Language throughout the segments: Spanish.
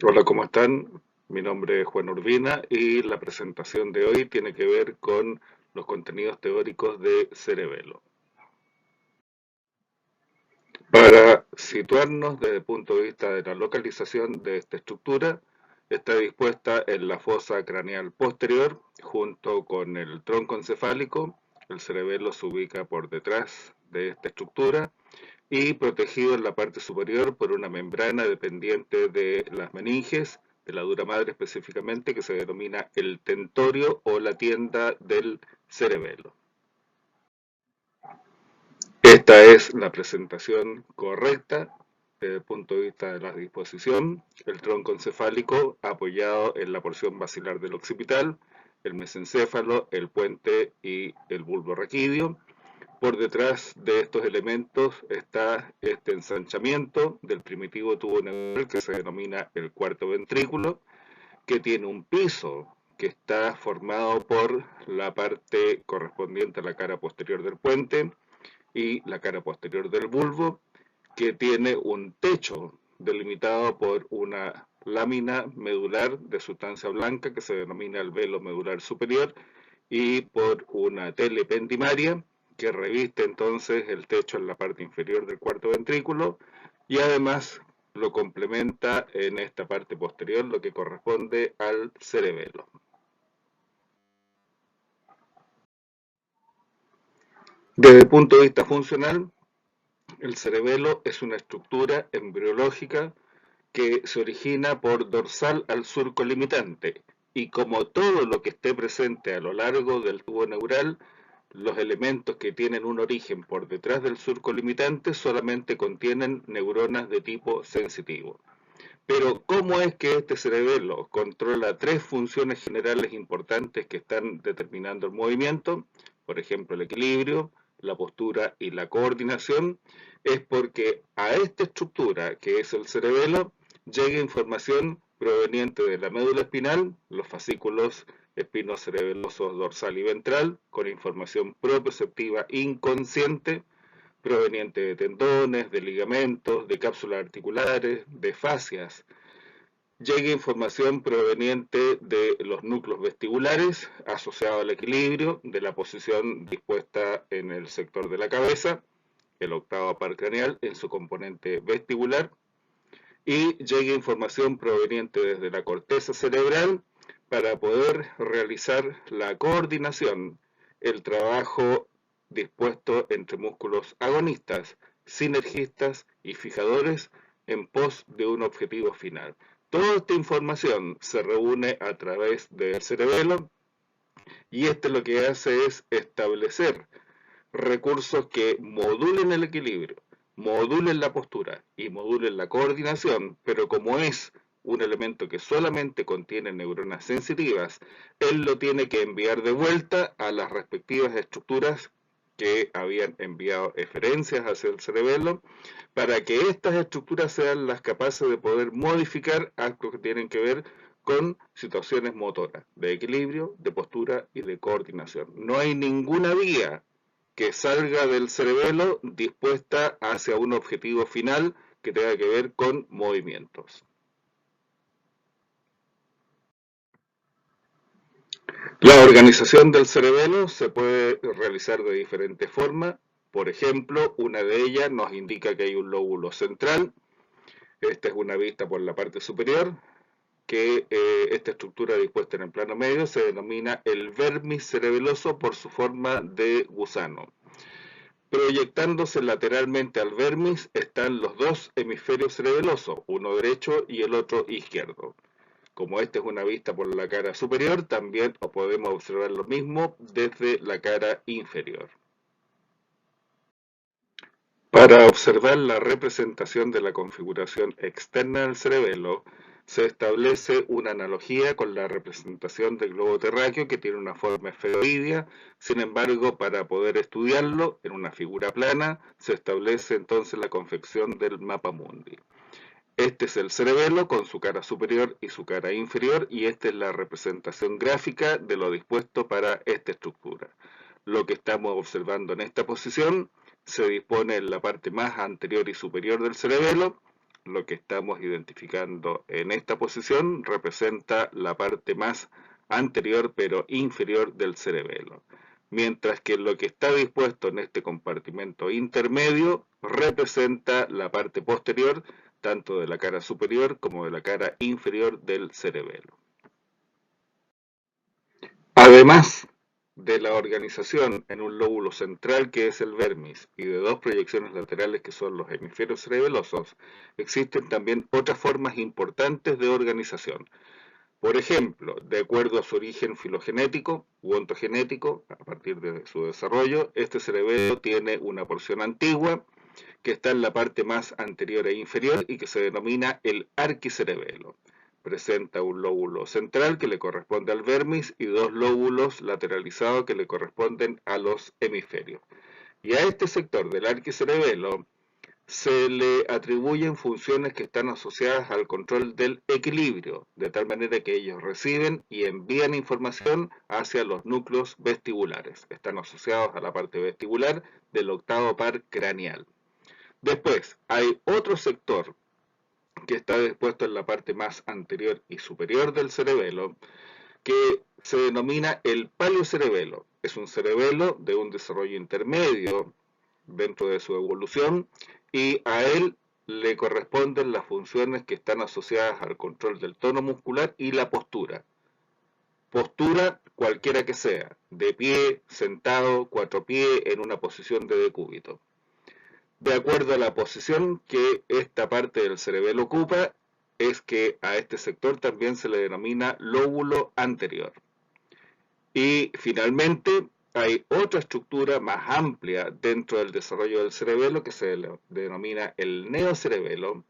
Hola, ¿cómo están? Mi nombre es Juan Urbina y la presentación de hoy tiene que ver con los contenidos teóricos de Cerebelo. Para situarnos desde el punto de vista de la localización de esta estructura, está dispuesta en la fosa craneal posterior junto con el tronco encefálico. El cerebelo se ubica por detrás de esta estructura y protegido en la parte superior por una membrana dependiente de las meninges, de la dura madre específicamente, que se denomina el tentorio o la tienda del cerebelo. Esta es la presentación correcta desde el punto de vista de la disposición. El tronco encefálico apoyado en la porción basilar del occipital, el mesencéfalo, el puente y el bulbo raquídeo. Por detrás de estos elementos está este ensanchamiento del primitivo tubo neural que se denomina el cuarto ventrículo, que tiene un piso que está formado por la parte correspondiente a la cara posterior del puente y la cara posterior del bulbo, que tiene un techo delimitado por una lámina medular de sustancia blanca que se denomina el velo medular superior y por una tele pendimaria que reviste entonces el techo en la parte inferior del cuarto ventrículo y además lo complementa en esta parte posterior lo que corresponde al cerebelo. Desde el punto de vista funcional, el cerebelo es una estructura embriológica que se origina por dorsal al surco limitante y como todo lo que esté presente a lo largo del tubo neural, los elementos que tienen un origen por detrás del surco limitante solamente contienen neuronas de tipo sensitivo. Pero ¿cómo es que este cerebelo controla tres funciones generales importantes que están determinando el movimiento? Por ejemplo, el equilibrio, la postura y la coordinación. Es porque a esta estructura, que es el cerebelo, llega información proveniente de la médula espinal, los fascículos espinocerebelosos dorsal y ventral, con información propioceptiva inconsciente, proveniente de tendones, de ligamentos, de cápsulas articulares, de fascias. Llega información proveniente de los núcleos vestibulares asociado al equilibrio, de la posición dispuesta en el sector de la cabeza, el octavo par craneal en su componente vestibular, y llega información proveniente desde la corteza cerebral para poder realizar la coordinación, el trabajo dispuesto entre músculos agonistas, sinergistas y fijadores en pos de un objetivo final. Toda esta información se reúne a través del cerebelo y este lo que hace es establecer recursos que modulen el equilibrio, modulen la postura y modulen la coordinación, pero como es un elemento que solamente contiene neuronas sensitivas, él lo tiene que enviar de vuelta a las respectivas estructuras que habían enviado eferencias hacia el cerebelo para que estas estructuras sean las capaces de poder modificar actos que tienen que ver con situaciones motoras, de equilibrio, de postura y de coordinación. No hay ninguna vía que salga del cerebelo dispuesta hacia un objetivo final que tenga que ver con movimientos. La organización del cerebelo se puede realizar de diferentes formas. Por ejemplo, una de ellas nos indica que hay un lóbulo central. Esta es una vista por la parte superior, que esta estructura dispuesta en el plano medio se denomina el vermis cerebeloso por su forma de gusano. Proyectándose lateralmente al vermis están los dos hemisferios cerebelosos, uno derecho y el otro izquierdo. Como esta es una vista por la cara superior, también podemos observar lo mismo desde la cara inferior. Para observar la representación de la configuración externa del cerebelo, se establece una analogía con la representación del globo terráqueo que tiene una forma esferoidea. Sin embargo, para poder estudiarlo en una figura plana, se establece entonces la confección del mapa mundi. Este es el cerebelo con su cara superior y su cara inferior y esta es la representación gráfica de lo dispuesto para esta estructura. Lo que estamos observando en esta posición se dispone en la parte más anterior y superior del cerebelo, lo que estamos identificando en esta posición representa la parte más anterior pero inferior del cerebelo, mientras que lo que está dispuesto en este compartimento intermedio representa la parte posterior tanto de la cara superior como de la cara inferior del cerebelo. Además de la organización en un lóbulo central que es el vermis y de dos proyecciones laterales que son los hemisferios cerebelosos, existen también otras formas importantes de organización. Por ejemplo, de acuerdo a su origen filogenético u ontogenético, a partir de su desarrollo, este cerebelo tiene una porción antigua que está en la parte más anterior e inferior y que se denomina el arquicerebelo. Presenta un lóbulo central que le corresponde al vermis y dos lóbulos lateralizados que le corresponden a los hemisferios. Y a este sector del arquicerebelo se le atribuyen funciones que están asociadas al control del equilibrio, de tal manera que ellos reciben y envían información hacia los núcleos vestibulares. Están asociados a la parte vestibular del octavo par craneal. Después, hay otro sector que está dispuesto en la parte más anterior y superior del cerebelo, que se denomina el paleocerebelo. Es un cerebelo de un desarrollo intermedio dentro de su evolución y a él le corresponden las funciones que están asociadas al control del tono muscular y la postura. Postura cualquiera que sea, de pie, sentado, cuatro pies, en una posición de decúbito. De acuerdo a la posición que esta parte del cerebelo ocupa, es que a este sector también se le denomina lóbulo anterior. Y finalmente hay otra estructura más amplia dentro del desarrollo del cerebelo que se denomina el neocerebelo,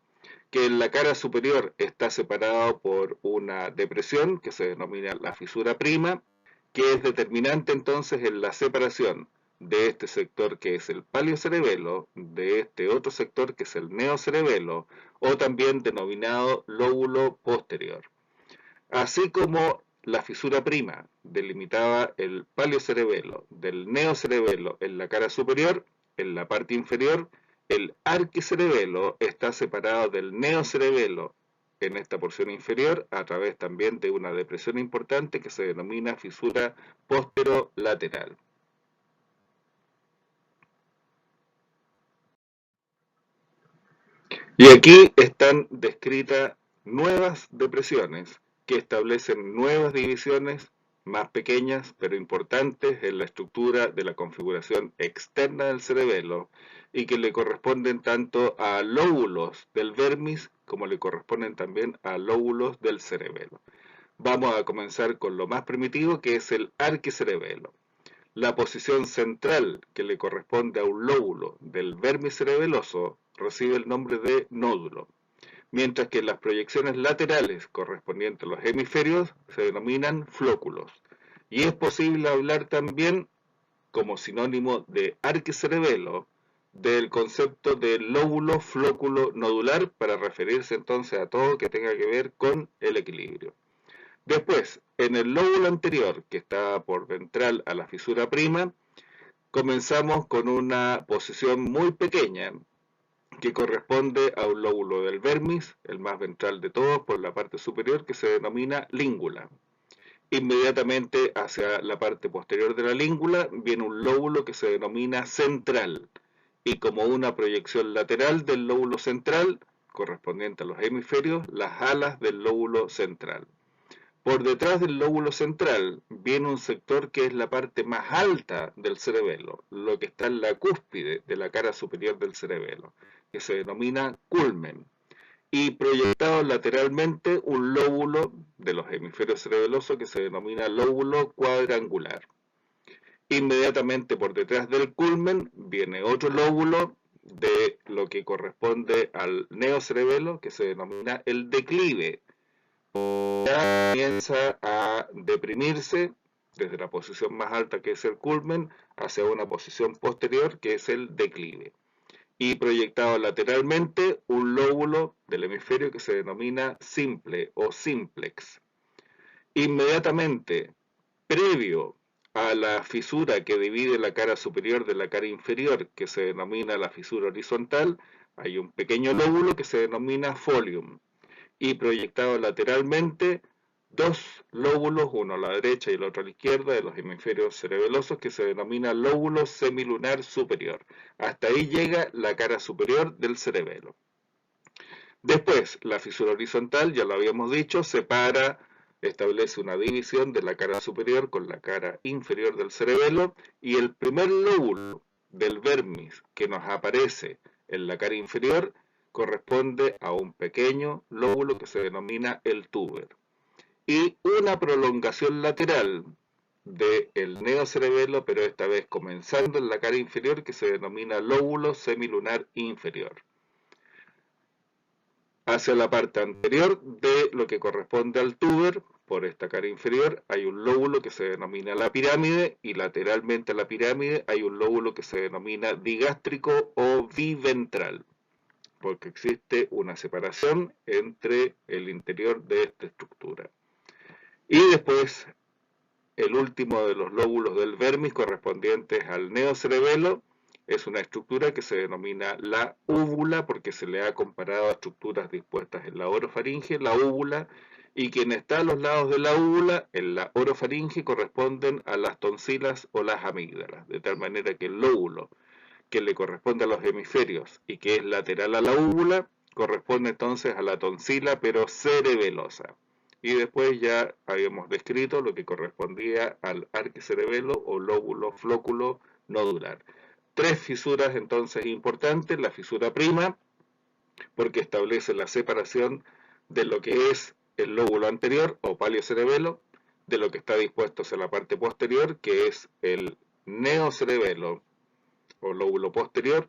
que en la cara superior está separado por una depresión que se denomina la fisura prima, que es determinante entonces en la separación de este sector que es el paleocerebelo, de este otro sector que es el neocerebelo, o también denominado lóbulo posterior. Así como la fisura prima delimitaba el paleocerebelo del neocerebelo en la cara superior, en la parte inferior, el arquicerebelo está separado del neocerebelo en esta porción inferior a través también de una depresión importante que se denomina fisura posterolateral. Y aquí están descritas nuevas depresiones que establecen nuevas divisiones más pequeñas pero importantes en la estructura de la configuración externa del cerebelo y que le corresponden tanto a lóbulos del vermis como le corresponden también a lóbulos del cerebelo. Vamos a comenzar con lo más primitivo que es el arquicerebelo. La posición central que le corresponde a un lóbulo del vermis cerebeloso recibe el nombre de nódulo, mientras que las proyecciones laterales correspondientes a los hemisferios se denominan flóculos. Y es posible hablar también, como sinónimo de arquicerebelo, del concepto de lóbulo flóculo nodular para referirse entonces a todo que tenga que ver con el equilibrio. Después, en el lóbulo anterior, que está por ventral a la fisura prima, comenzamos con una posición muy pequeña que corresponde a un lóbulo del vermis, el más ventral de todos, por la parte superior, que se denomina língula. Inmediatamente hacia la parte posterior de la língula viene un lóbulo que se denomina central, y como una proyección lateral del lóbulo central, correspondiente a los hemisferios, las alas del lóbulo central. Por detrás del lóbulo central viene un sector que es la parte más alta del cerebelo, lo que está en la cúspide de la cara superior del cerebelo, que se denomina culmen, y proyectado lateralmente un lóbulo de los hemisferios cerebelosos que se denomina lóbulo cuadrangular. Inmediatamente por detrás del culmen viene otro lóbulo de lo que corresponde al neocerebelo, que se denomina el declive. Ya comienza a deprimirse desde la posición más alta que es el culmen hacia una posición posterior que es el declive, y proyectado lateralmente un lóbulo del hemisferio que se denomina simple o simplex. Inmediatamente previo a la fisura que divide la cara superior de la cara inferior, que se denomina la fisura horizontal, hay un pequeño lóbulo que se denomina folium y proyectado lateralmente dos lóbulos, uno a la derecha y el otro a la izquierda de los hemisferios cerebelosos, que se denomina lóbulo semilunar superior. Hasta ahí llega la cara superior del cerebelo. Después, la fisura horizontal, ya lo habíamos dicho, separa, establece una división de la cara superior con la cara inferior del cerebelo, y el primer lóbulo del vermis que nos aparece en la cara inferior corresponde a un pequeño lóbulo que se denomina el túber. Y una prolongación lateral del neocerebelo, pero esta vez comenzando en la cara inferior, que se denomina lóbulo semilunar inferior. Hacia la parte anterior de lo que corresponde al túber, por esta cara inferior, hay un lóbulo que se denomina la pirámide, y lateralmente a la pirámide hay un lóbulo que se denomina digástrico o biventral, porque existe una separación entre el interior de esta estructura. Y después, el último de los lóbulos del vermis correspondientes al neocerebelo es una estructura que se denomina la úvula, porque se le ha comparado a estructuras dispuestas en la orofaringe, la úvula, y quien está a los lados de la úvula, en la orofaringe, corresponden a las tonsilas o las amígdalas, de tal manera que el lóbulo que le corresponde a los hemisferios y que es lateral a la úvula, corresponde entonces a la tonsila, pero cerebelosa. Y después ya habíamos descrito lo que correspondía al arquicerebelo o lóbulo flóculo nodular. Tres fisuras entonces importantes: la fisura prima, porque establece la separación de lo que es el lóbulo anterior o paliocerebelo, de lo que está dispuesto hacia la parte posterior, que es el neocerebelo o lóbulo posterior.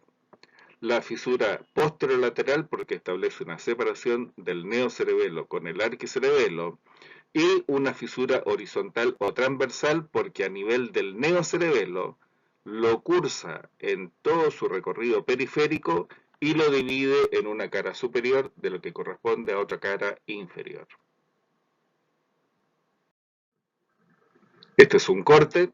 La fisura posterolateral, porque establece una separación del neocerebelo con el arquicerebelo, y una fisura horizontal o transversal, porque a nivel del neocerebelo lo cursa en todo su recorrido periférico y lo divide en una cara superior de lo que corresponde a otra cara inferior. Este es un corte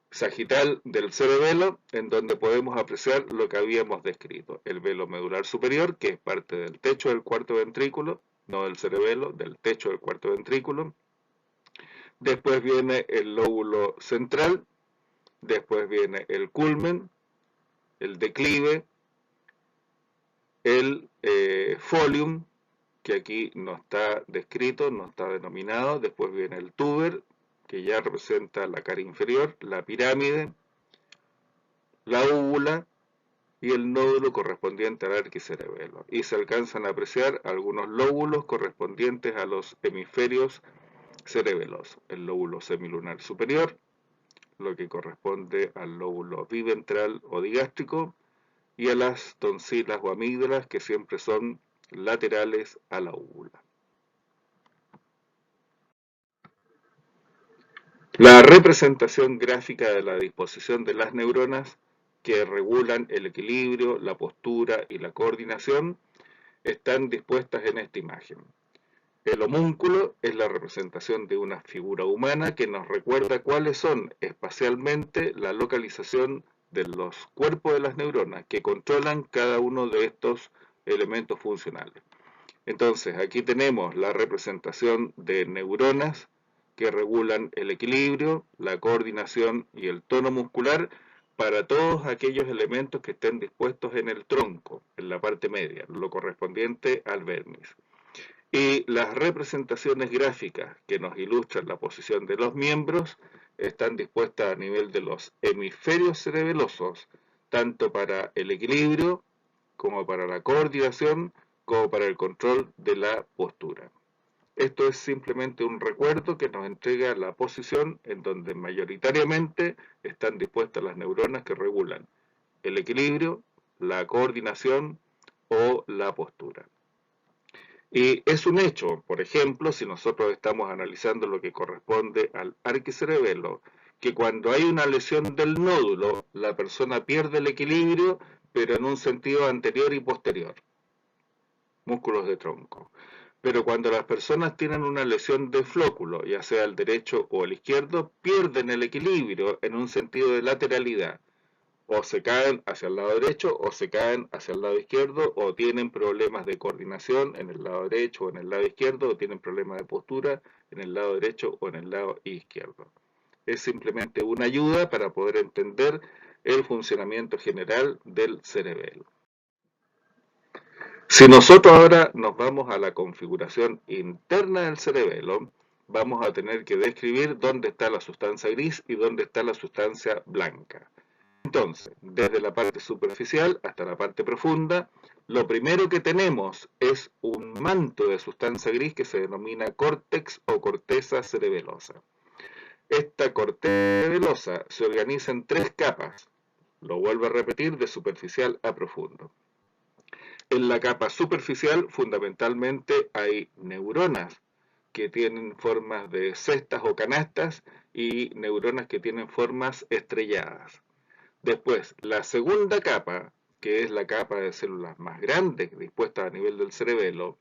sagital del cerebelo, en donde podemos apreciar lo que habíamos descrito: el velo medular superior, que es parte del techo del cuarto ventrículo, no del cerebelo, del techo del cuarto ventrículo. Después viene el lóbulo central, después viene el culmen, el declive, el folium, que aquí no está descrito, no está denominado. Después viene el túber, que ya representa la cara inferior, la pirámide, la úvula y el nódulo correspondiente al arquicerebelo. Y se alcanzan a apreciar algunos lóbulos correspondientes a los hemisferios cerebelosos: el lóbulo semilunar superior, lo que corresponde al lóbulo biventral o digástrico, y a las tonsilas o amígdalas, que siempre son laterales a la úvula. La representación gráfica de la disposición de las neuronas que regulan el equilibrio, la postura y la coordinación están dispuestas en esta imagen. El homúnculo es la representación de una figura humana que nos recuerda cuáles son espacialmente la localización de los cuerpos de las neuronas que controlan cada uno de estos elementos funcionales. Entonces, aquí tenemos la representación de neuronas que regulan el equilibrio, la coordinación y el tono muscular para todos aquellos elementos que estén dispuestos en el tronco, en la parte media, lo correspondiente al vermis. Y las representaciones gráficas que nos ilustran la posición de los miembros están dispuestas a nivel de los hemisferios cerebelosos, tanto para el equilibrio como para la coordinación, como para el control de la postura. Esto es simplemente un recuerdo que nos entrega la posición en donde mayoritariamente están dispuestas las neuronas que regulan el equilibrio, la coordinación o la postura. Y es un hecho, por ejemplo, si nosotros estamos analizando lo que corresponde al arquicerebelo, que cuando hay una lesión del nódulo, la persona pierde el equilibrio, pero en un sentido anterior y posterior, músculos de tronco. Pero cuando las personas tienen una lesión de flóculo, ya sea el derecho o el izquierdo, pierden el equilibrio en un sentido de lateralidad, O se caen hacia el lado derecho o se caen hacia el lado izquierdo, o tienen problemas de coordinación en el lado derecho o en el lado izquierdo, o tienen problemas de postura en el lado derecho o en el lado izquierdo. Es simplemente una ayuda para poder entender el funcionamiento general del cerebelo. Si nosotros ahora nos vamos a la configuración interna del cerebelo, vamos a tener que describir dónde está la sustancia gris y dónde está la sustancia blanca. Entonces, desde la parte superficial hasta la parte profunda, lo primero que tenemos es un manto de sustancia gris que se denomina córtex o corteza cerebelosa. Esta corteza cerebelosa se organiza en tres capas, lo vuelvo a repetir, de superficial a profundo. En la capa superficial fundamentalmente hay neuronas que tienen formas de cestas o canastas y neuronas que tienen formas estrelladas. Después, la segunda capa, que es la capa de células más grandes dispuestas a nivel del cerebelo,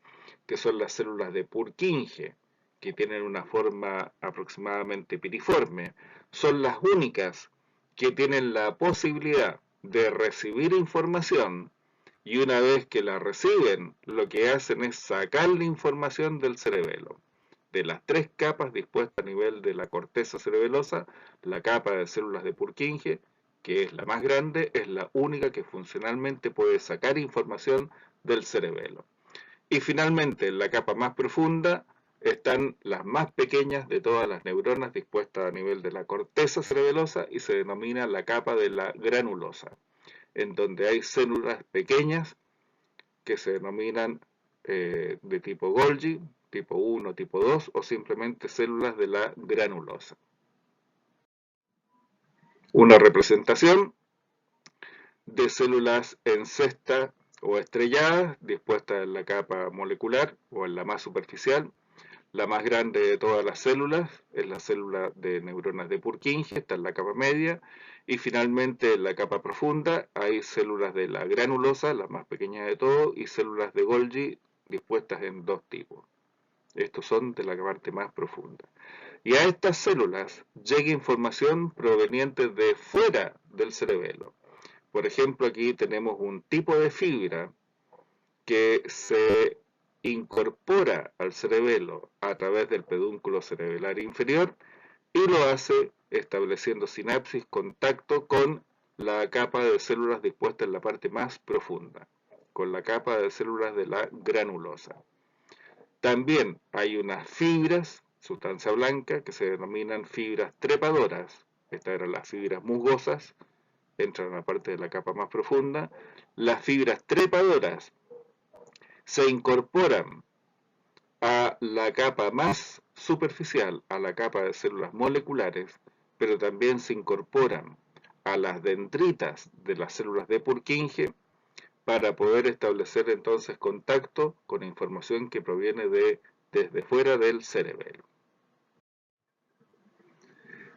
que son las células de Purkinje, que tienen una forma aproximadamente piriforme, son las únicas que tienen la posibilidad de recibir información y una vez que la reciben, lo que hacen es sacar la información del cerebelo. De las tres capas dispuestas a nivel de la corteza cerebelosa, la capa de células de Purkinje, que es la más grande, es la única que funcionalmente puede sacar información del cerebelo. Y finalmente, en la capa más profunda, están las más pequeñas de todas las neuronas dispuestas a nivel de la corteza cerebelosa y se denomina la capa de la granulosa, en donde hay células pequeñas que se denominan de tipo Golgi, tipo 1, tipo 2 o simplemente células de la granulosa. Una representación de células en cesta o estrelladas dispuestas en la capa molecular o en la más superficial. La más grande de todas las células es la célula de neuronas de Purkinje, está en la capa media, y finalmente en la capa profunda hay células de la granulosa, las más pequeñas de todo, y células de Golgi dispuestas en dos tipos. Estos son de la parte más profunda. Y a estas células llega información proveniente de fuera del cerebelo. Por ejemplo, aquí tenemos un tipo de fibra que se incorpora al cerebelo a través del pedúnculo cerebelar inferior y lo hace estableciendo sinapsis, contacto con la capa de células dispuesta en la parte más profunda, con la capa de células de la granulosa. También hay unas fibras, sustancia blanca, que se denominan fibras trepadoras. Estas eran las fibras musgosas, entran en la parte de la capa más profunda. Las fibras trepadoras se incorporan a la capa más superficial, a la capa de células moleculares, pero también se incorporan a las dendritas de las células de Purkinje para poder establecer entonces contacto con información que proviene desde fuera del cerebelo.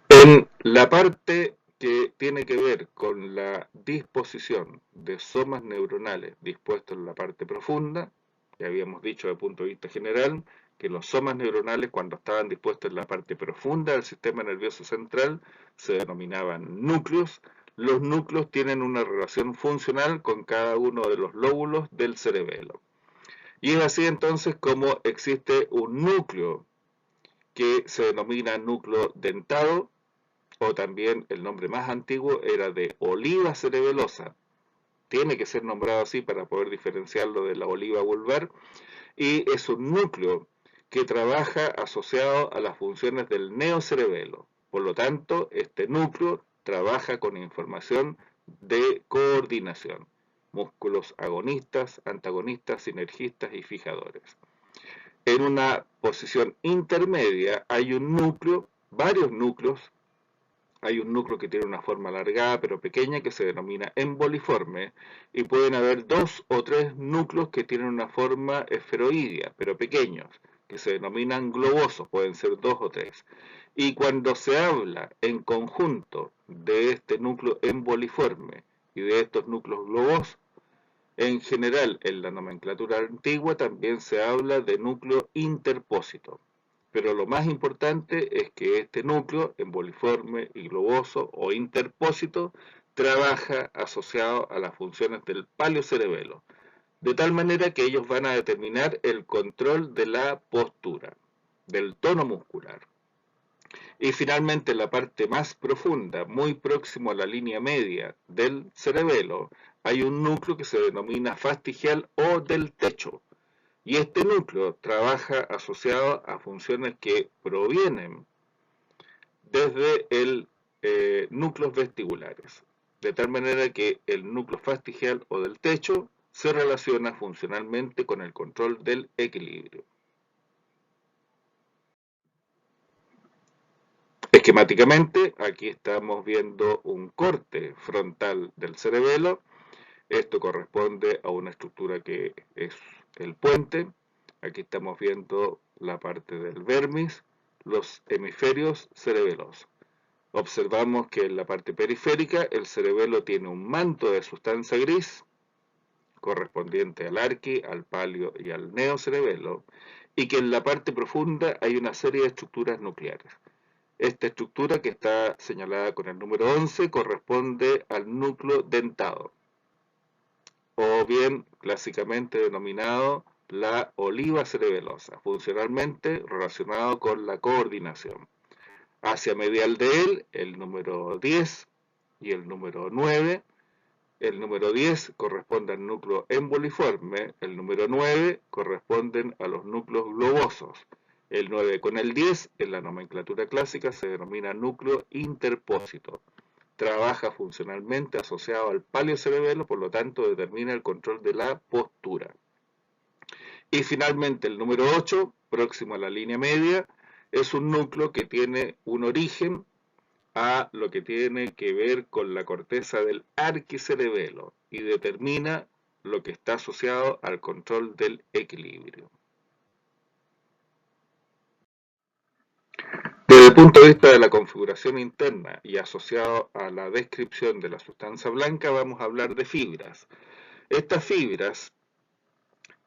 En la parte que tiene que ver con la disposición de somas neuronales dispuestos en la parte profunda, ya habíamos dicho desde el punto de vista general que los somas neuronales cuando estaban dispuestos en la parte profunda del sistema nervioso central se denominaban núcleos. Los núcleos tienen una relación funcional con cada uno de los lóbulos del cerebelo. Y es así entonces como existe un núcleo que se denomina núcleo dentado, o también el nombre más antiguo era de oliva cerebelosa. Tiene que ser nombrado así para poder diferenciarlo de la oliva vulvar, y es un núcleo que trabaja asociado a las funciones del neocerebelo. Por lo tanto, este núcleo trabaja con información de coordinación, músculos agonistas, antagonistas, sinergistas y fijadores. En una posición intermedia hay un núcleo, varios núcleos. Hay un núcleo que tiene una forma alargada pero pequeña que se denomina emboliforme, y pueden haber dos o tres núcleos que tienen una forma esferoidea pero pequeños, que se denominan globosos, pueden ser dos o tres. Y cuando se habla en conjunto de este núcleo emboliforme y de estos núcleos globosos, en general en la nomenclatura antigua también se habla de núcleo interpósito. Pero lo más importante es que este núcleo, emboliforme y globoso o interpósito, trabaja asociado a las funciones del palio-cerebelo, de tal manera que ellos van a determinar el control de la postura, del tono muscular. Y finalmente, la parte más profunda, muy próximo a la línea media del cerebelo, hay un núcleo que se denomina fastigial o del techo. Y este núcleo trabaja asociado a funciones que provienen desde el núcleos vestibulares, de tal manera que el núcleo fastigial o del techo se relaciona funcionalmente con el control del equilibrio. Esquemáticamente, aquí estamos viendo un corte frontal del cerebelo. Esto corresponde a una estructura que es el puente. Aquí estamos viendo la parte del vermis, los hemisferios cerebelosos. Observamos que en la parte periférica el cerebelo tiene un manto de sustancia gris correspondiente al arqui, al palio y al neocerebelo, y que en la parte profunda hay una serie de estructuras nucleares. Esta estructura, que está señalada con el número 11, corresponde al núcleo dentado, o bien clásicamente denominado la oliva cerebelosa, funcionalmente relacionado con la coordinación. Hacia medial de él, el número 10 y el número 9. El número 10 corresponde al núcleo emboliforme, el número 9 corresponden a los núcleos globosos. El 9 con el 10 en la nomenclatura clásica se denomina núcleo interpósito. Trabaja funcionalmente asociado al palio-cerebelo, por lo tanto determina el control de la postura. Y finalmente el número 8, próximo a la línea media, es un núcleo que tiene un origen a lo que tiene que ver con la corteza del arquicerebelo y determina lo que está asociado al control del equilibrio. Desde el punto de vista de la configuración interna y asociado a la descripción de la sustancia blanca, vamos a hablar de fibras. Estas fibras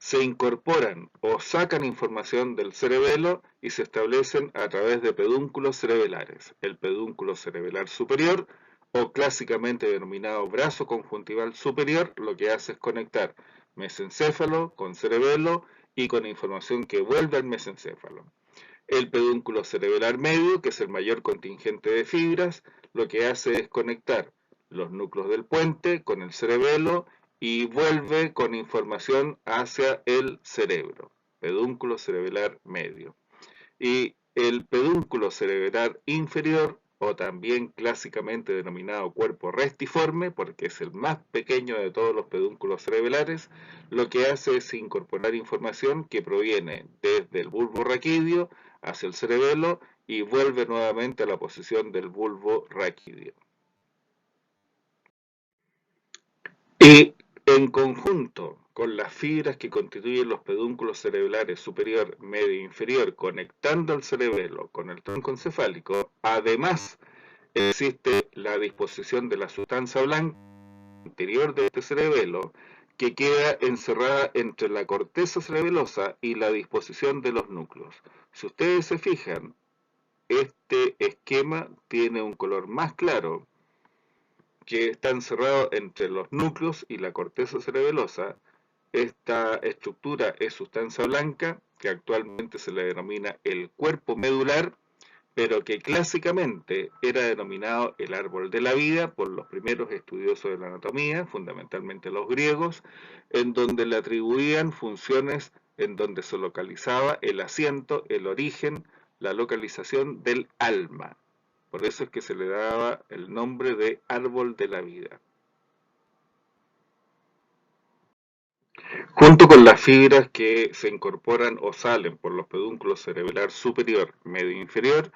se incorporan o sacan información del cerebelo y se establecen a través de pedúnculos cerebelares. El pedúnculo cerebelar superior, o clásicamente denominado brazo conjuntival superior, lo que hace es conectar mesencéfalo con cerebelo y con información que vuelve al mesencéfalo. El pedúnculo cerebelar medio, que es el mayor contingente de fibras, lo que hace es conectar los núcleos del puente con el cerebelo y vuelve con información hacia el cerebro, pedúnculo cerebelar medio. Y el pedúnculo cerebral inferior, o también clásicamente denominado cuerpo restiforme, porque es el más pequeño de todos los pedúnculos cerebelares, lo que hace es incorporar información que proviene desde el bulbo raquídeo hacia el cerebelo y vuelve nuevamente a la posición del bulbo raquídeo. Y en conjunto con las fibras que constituyen los pedúnculos cerebelares superior, medio e inferior, conectando al cerebelo con el tronco encefálico, además existe la disposición de la sustancia blanca interior de este cerebelo, que queda encerrada entre la corteza cerebelosa y la disposición de los núcleos. Si ustedes se fijan, este esquema tiene un color más claro, que está encerrado entre los núcleos y la corteza cerebelosa. Esta estructura es sustancia blanca, que actualmente se le denomina el cuerpo medular, pero que clásicamente era denominado el árbol de la vida por los primeros estudiosos de la anatomía, fundamentalmente los griegos, en donde le atribuían funciones en donde se localizaba el asiento, el origen, la localización del alma. Por eso es que se le daba el nombre de árbol de la vida. Junto con las fibras que se incorporan o salen por los pedúnculos cerebelar superior, medio e inferior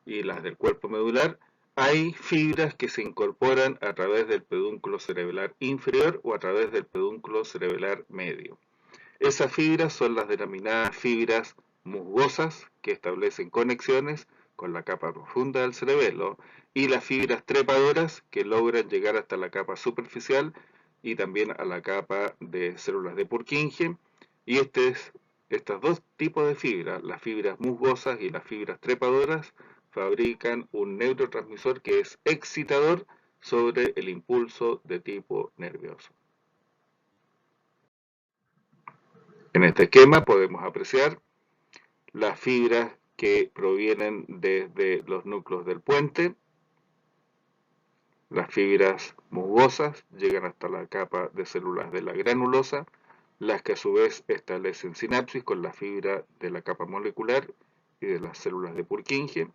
y las del cuerpo medular, hay fibras que se incorporan a través del pedúnculo cerebelar inferior o a través del pedúnculo cerebelar medio. Esas fibras son las denominadas fibras musgosas, que establecen conexiones con la capa profunda del cerebelo, y las fibras trepadoras, que logran llegar hasta la capa superficial y también a la capa de células de Purkinje. Y estos dos tipos de fibras, las fibras musgosas y las fibras trepadoras, fabrican un neurotransmisor que es excitador sobre el impulso de tipo nervioso. En este esquema podemos apreciar las fibras que provienen desde los núcleos del puente. Las fibras musgosas llegan hasta la capa de células de la granulosa, las que a su vez establecen sinapsis con la fibra de la capa molecular y de las células de Purkinje.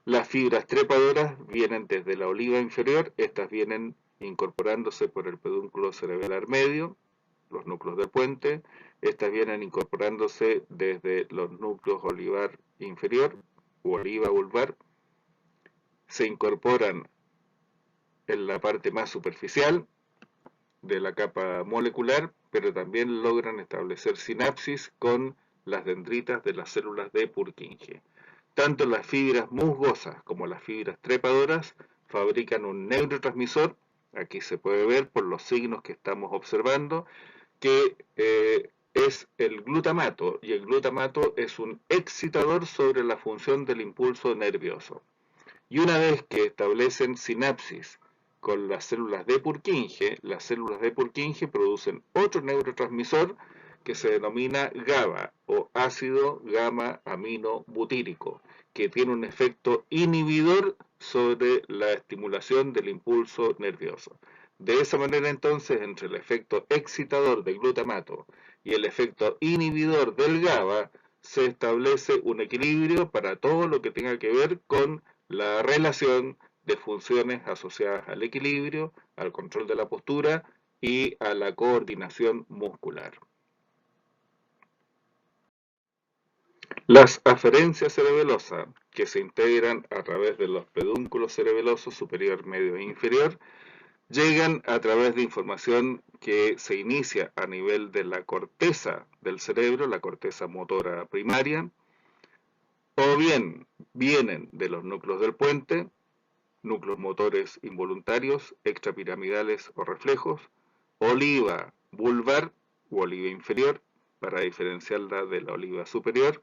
Las fibras trepadoras vienen desde la oliva inferior, estas vienen incorporándose por el pedúnculo cerebelar medio, los núcleos del puente, estas vienen incorporándose desde los núcleos olivar inferior u oliva vulvar, se incorporan en la parte más superficial de la capa molecular, pero también logran establecer sinapsis con las dendritas de las células de Purkinje. Tanto las fibras musgosas como las fibras trepadoras fabrican un neurotransmisor, aquí se puede ver por los signos que estamos observando, que es el glutamato, y el glutamato es un excitador sobre la función del impulso nervioso. Y una vez que establecen sinapsis con las células de Purkinje producen otro neurotransmisor que se denomina GABA o ácido gamma amino butírico, que tiene un efecto inhibidor sobre la estimulación del impulso nervioso. De esa manera entonces, entre el efecto excitador del glutamato y el efecto inhibidor del GABA, se establece un equilibrio para todo lo que tenga que ver con la relación de funciones asociadas al equilibrio, al control de la postura y a la coordinación muscular. Las aferencias cerebelosas, que se integran a través de los pedúnculos cerebelosos superior, medio e inferior, llegan a través de información que se inicia a nivel de la corteza del cerebro, la corteza motora primaria, o bien vienen de los núcleos del puente, núcleos motores involuntarios, extrapiramidales o reflejos, oliva vulvar u oliva inferior, para diferenciarla de la oliva superior.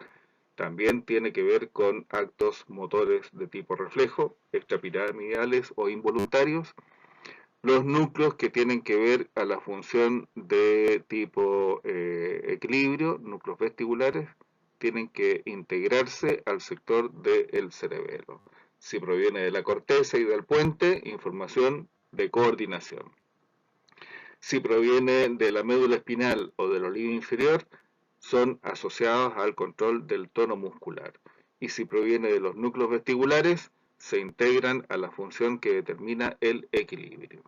También tiene que ver con actos motores de tipo reflejo, extrapiramidales o involuntarios. Los núcleos que tienen que ver a la función de tipo equilibrio, núcleos vestibulares, tienen que integrarse al sector del cerebelo. Si proviene de la corteza y del puente, información de coordinación. Si proviene de la médula espinal o del olivo inferior, son asociados al control del tono muscular. Y si proviene de los núcleos vestibulares, se integran a la función que determina el equilibrio.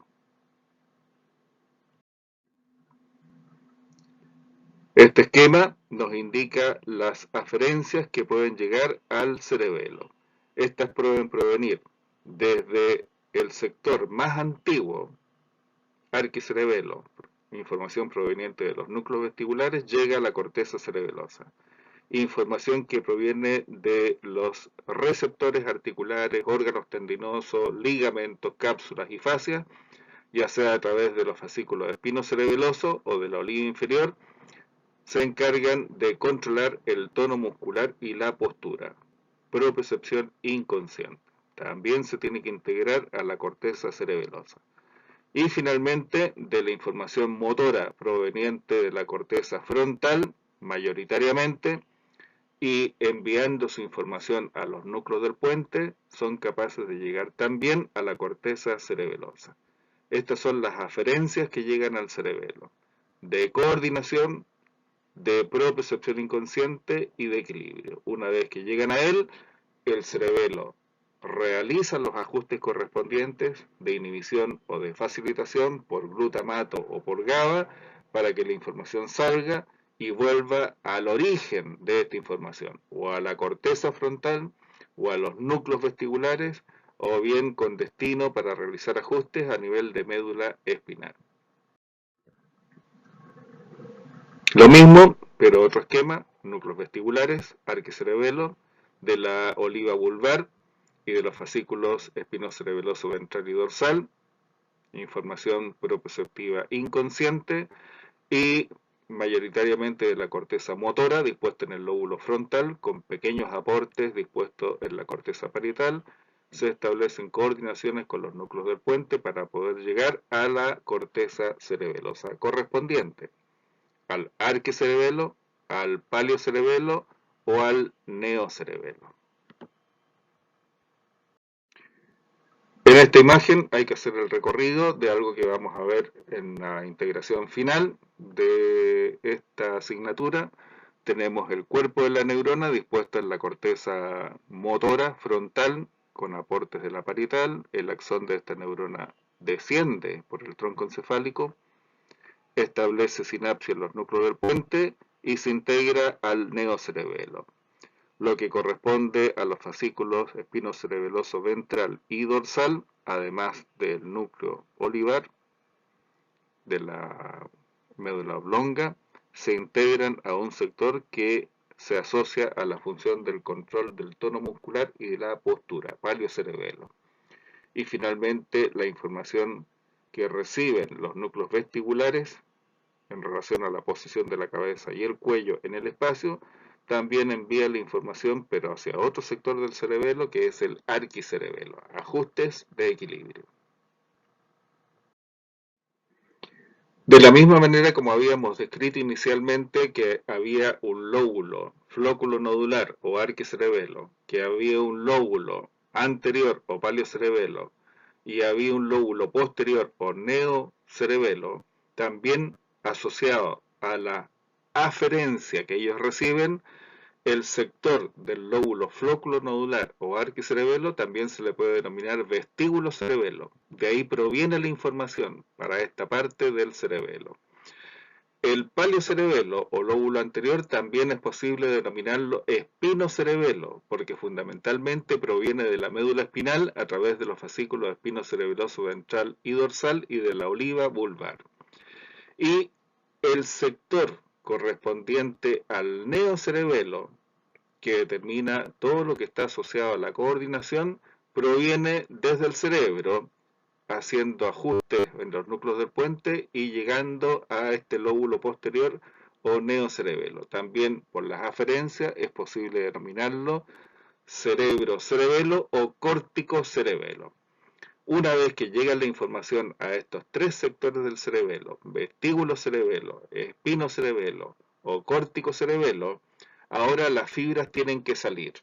Este esquema nos indica las aferencias que pueden llegar al cerebelo. Estas pueden provenir desde el sector más antiguo, arquicerebelo, información proveniente de los núcleos vestibulares, llega a la corteza cerebelosa. Información que proviene de los receptores articulares, órganos tendinosos, ligamentos, cápsulas y fascias, ya sea a través de los fascículos espinocerebelosos o de la oliva inferior, se encargan de controlar el tono muscular y la postura. Propriocepción inconsciente. También se tiene que integrar a la corteza cerebelosa. Y finalmente, de la información motora proveniente de la corteza frontal, mayoritariamente, y enviando su información a los núcleos del puente, son capaces de llegar también a la corteza cerebelosa. Estas son las aferencias que llegan al cerebelo, de coordinación, de propriocepción inconsciente y de equilibrio. Una vez que llegan a él, el cerebelo realiza los ajustes correspondientes de inhibición o de facilitación por glutamato o por GABA para que la información salga y vuelva al origen de esta información, o a la corteza frontal, o a los núcleos vestibulares, o bien con destino para realizar ajustes a nivel de médula espinal. Lo mismo, pero otro esquema, núcleos vestibulares, arquicerebelo, de la oliva vulvar y de los fascículos espinocerebeloso ventral y dorsal, información proprioceptiva inconsciente, y mayoritariamente de la corteza motora dispuesta en el lóbulo frontal, con pequeños aportes dispuestos en la corteza parietal, se establecen coordinaciones con los núcleos del puente para poder llegar a la corteza cerebelosa correspondiente, al arquicerebelo, al paliocerebelo o al neocerebelo. En esta imagen hay que hacer el recorrido de algo que vamos a ver en la integración final de esta asignatura. Tenemos el cuerpo de la neurona dispuesto en la corteza motora frontal con aportes de la parietal. El axón de esta neurona desciende por el tronco encefálico, establece sinapsis en los núcleos del puente y se integra al neocerebelo, lo que corresponde a los fascículos espinocerebeloso ventral y dorsal, además del núcleo olivar de la médula oblonga, se integran a un sector que se asocia a la función del control del tono muscular y de la postura, paliocerebelo. Y finalmente, la información que reciben los núcleos vestibulares en relación a la posición de la cabeza y el cuello en el espacio, también envía la información, pero hacia otro sector del cerebelo, que es el arquicerebelo, ajustes de equilibrio. De la misma manera como habíamos descrito inicialmente que había un lóbulo, flóculo nodular o arquicerebelo, que había un lóbulo anterior o paliocerebelo y había un lóbulo posterior o neocerebelo, también asociado a la aferencia que ellos reciben, el sector del lóbulo flóculo nodular o arquicerebelo también se le puede denominar vestíbulo cerebelo. De ahí proviene la información para esta parte del cerebelo. El paliocerebelo o lóbulo anterior también es posible denominarlo espinocerebelo, porque fundamentalmente proviene de la médula espinal a través de los fascículos espinocerebeloso ventral y dorsal y de la oliva vulvar. Y el sector correspondiente al neocerebelo, que determina todo lo que está asociado a la coordinación, proviene desde el cerebro, haciendo ajustes en los núcleos del puente y llegando a este lóbulo posterior o neocerebelo. También por las aferencias es posible denominarlo cerebro-cerebelo o córtico-cerebelo. Una vez que llega la información a estos tres sectores del cerebelo, vestíbulo-cerebelo, espino-cerebelo o córtico-cerebelo, ahora las fibras tienen que salir.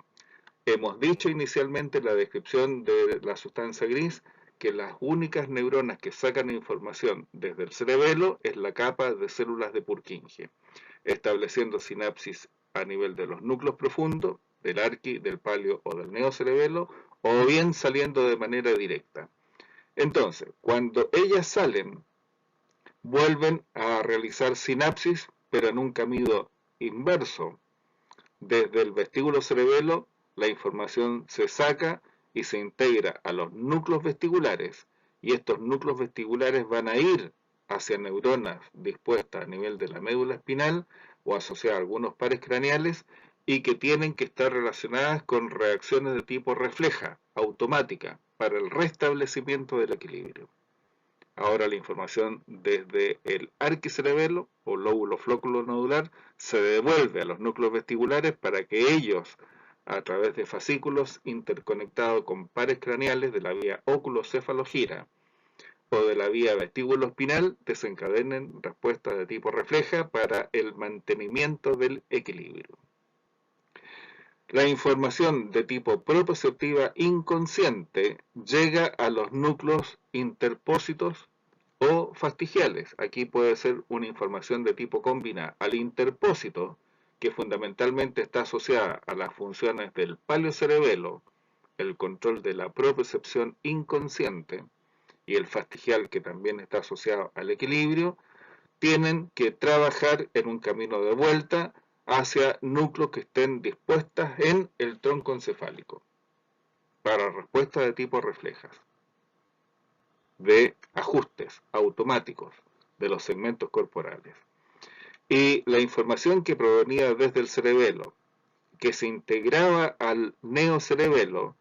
Hemos dicho inicialmente en la descripción de la sustancia gris que las únicas neuronas que sacan información desde el cerebelo es la capa de células de Purkinje, estableciendo sinapsis a nivel de los núcleos profundos, del arqui, del palio o del neocerebelo, o bien saliendo de manera directa. Entonces, cuando ellas salen, vuelven a realizar sinapsis, pero en un camino inverso. Desde el vestíbulo cerebelo, la información se saca y se integra a los núcleos vestigulares, y estos núcleos vestigulares van a ir hacia neuronas dispuestas a nivel de la médula espinal o asociadas a algunos pares craneales y que tienen que estar relacionadas con reacciones de tipo refleja, automática, para el restablecimiento del equilibrio. Ahora la información desde el arquicerebelo o lóbulo flóculo nodular se devuelve a los núcleos vestibulares para que ellos, a través de fascículos interconectados con pares craneales de la vía óculo-cefalogira o de la vía vestíbulo-espinal, desencadenen respuestas de tipo refleja para el mantenimiento del equilibrio. La información de tipo proprioceptiva inconsciente llega a los núcleos interpósitos o fastigiales. Aquí puede ser una información de tipo combinada al interpósito, que fundamentalmente está asociada a las funciones del paliocerebelo, el control de la propiocepción inconsciente, y el fastigial, que también está asociado al equilibrio, tienen que trabajar en un camino de vuelta hacia núcleos que estén dispuestas en el tronco encefálico para respuestas de tipo reflejas, de ajustes automáticos de los segmentos corporales. Y la información que provenía desde el cerebelo, que se integraba al neocerebelo,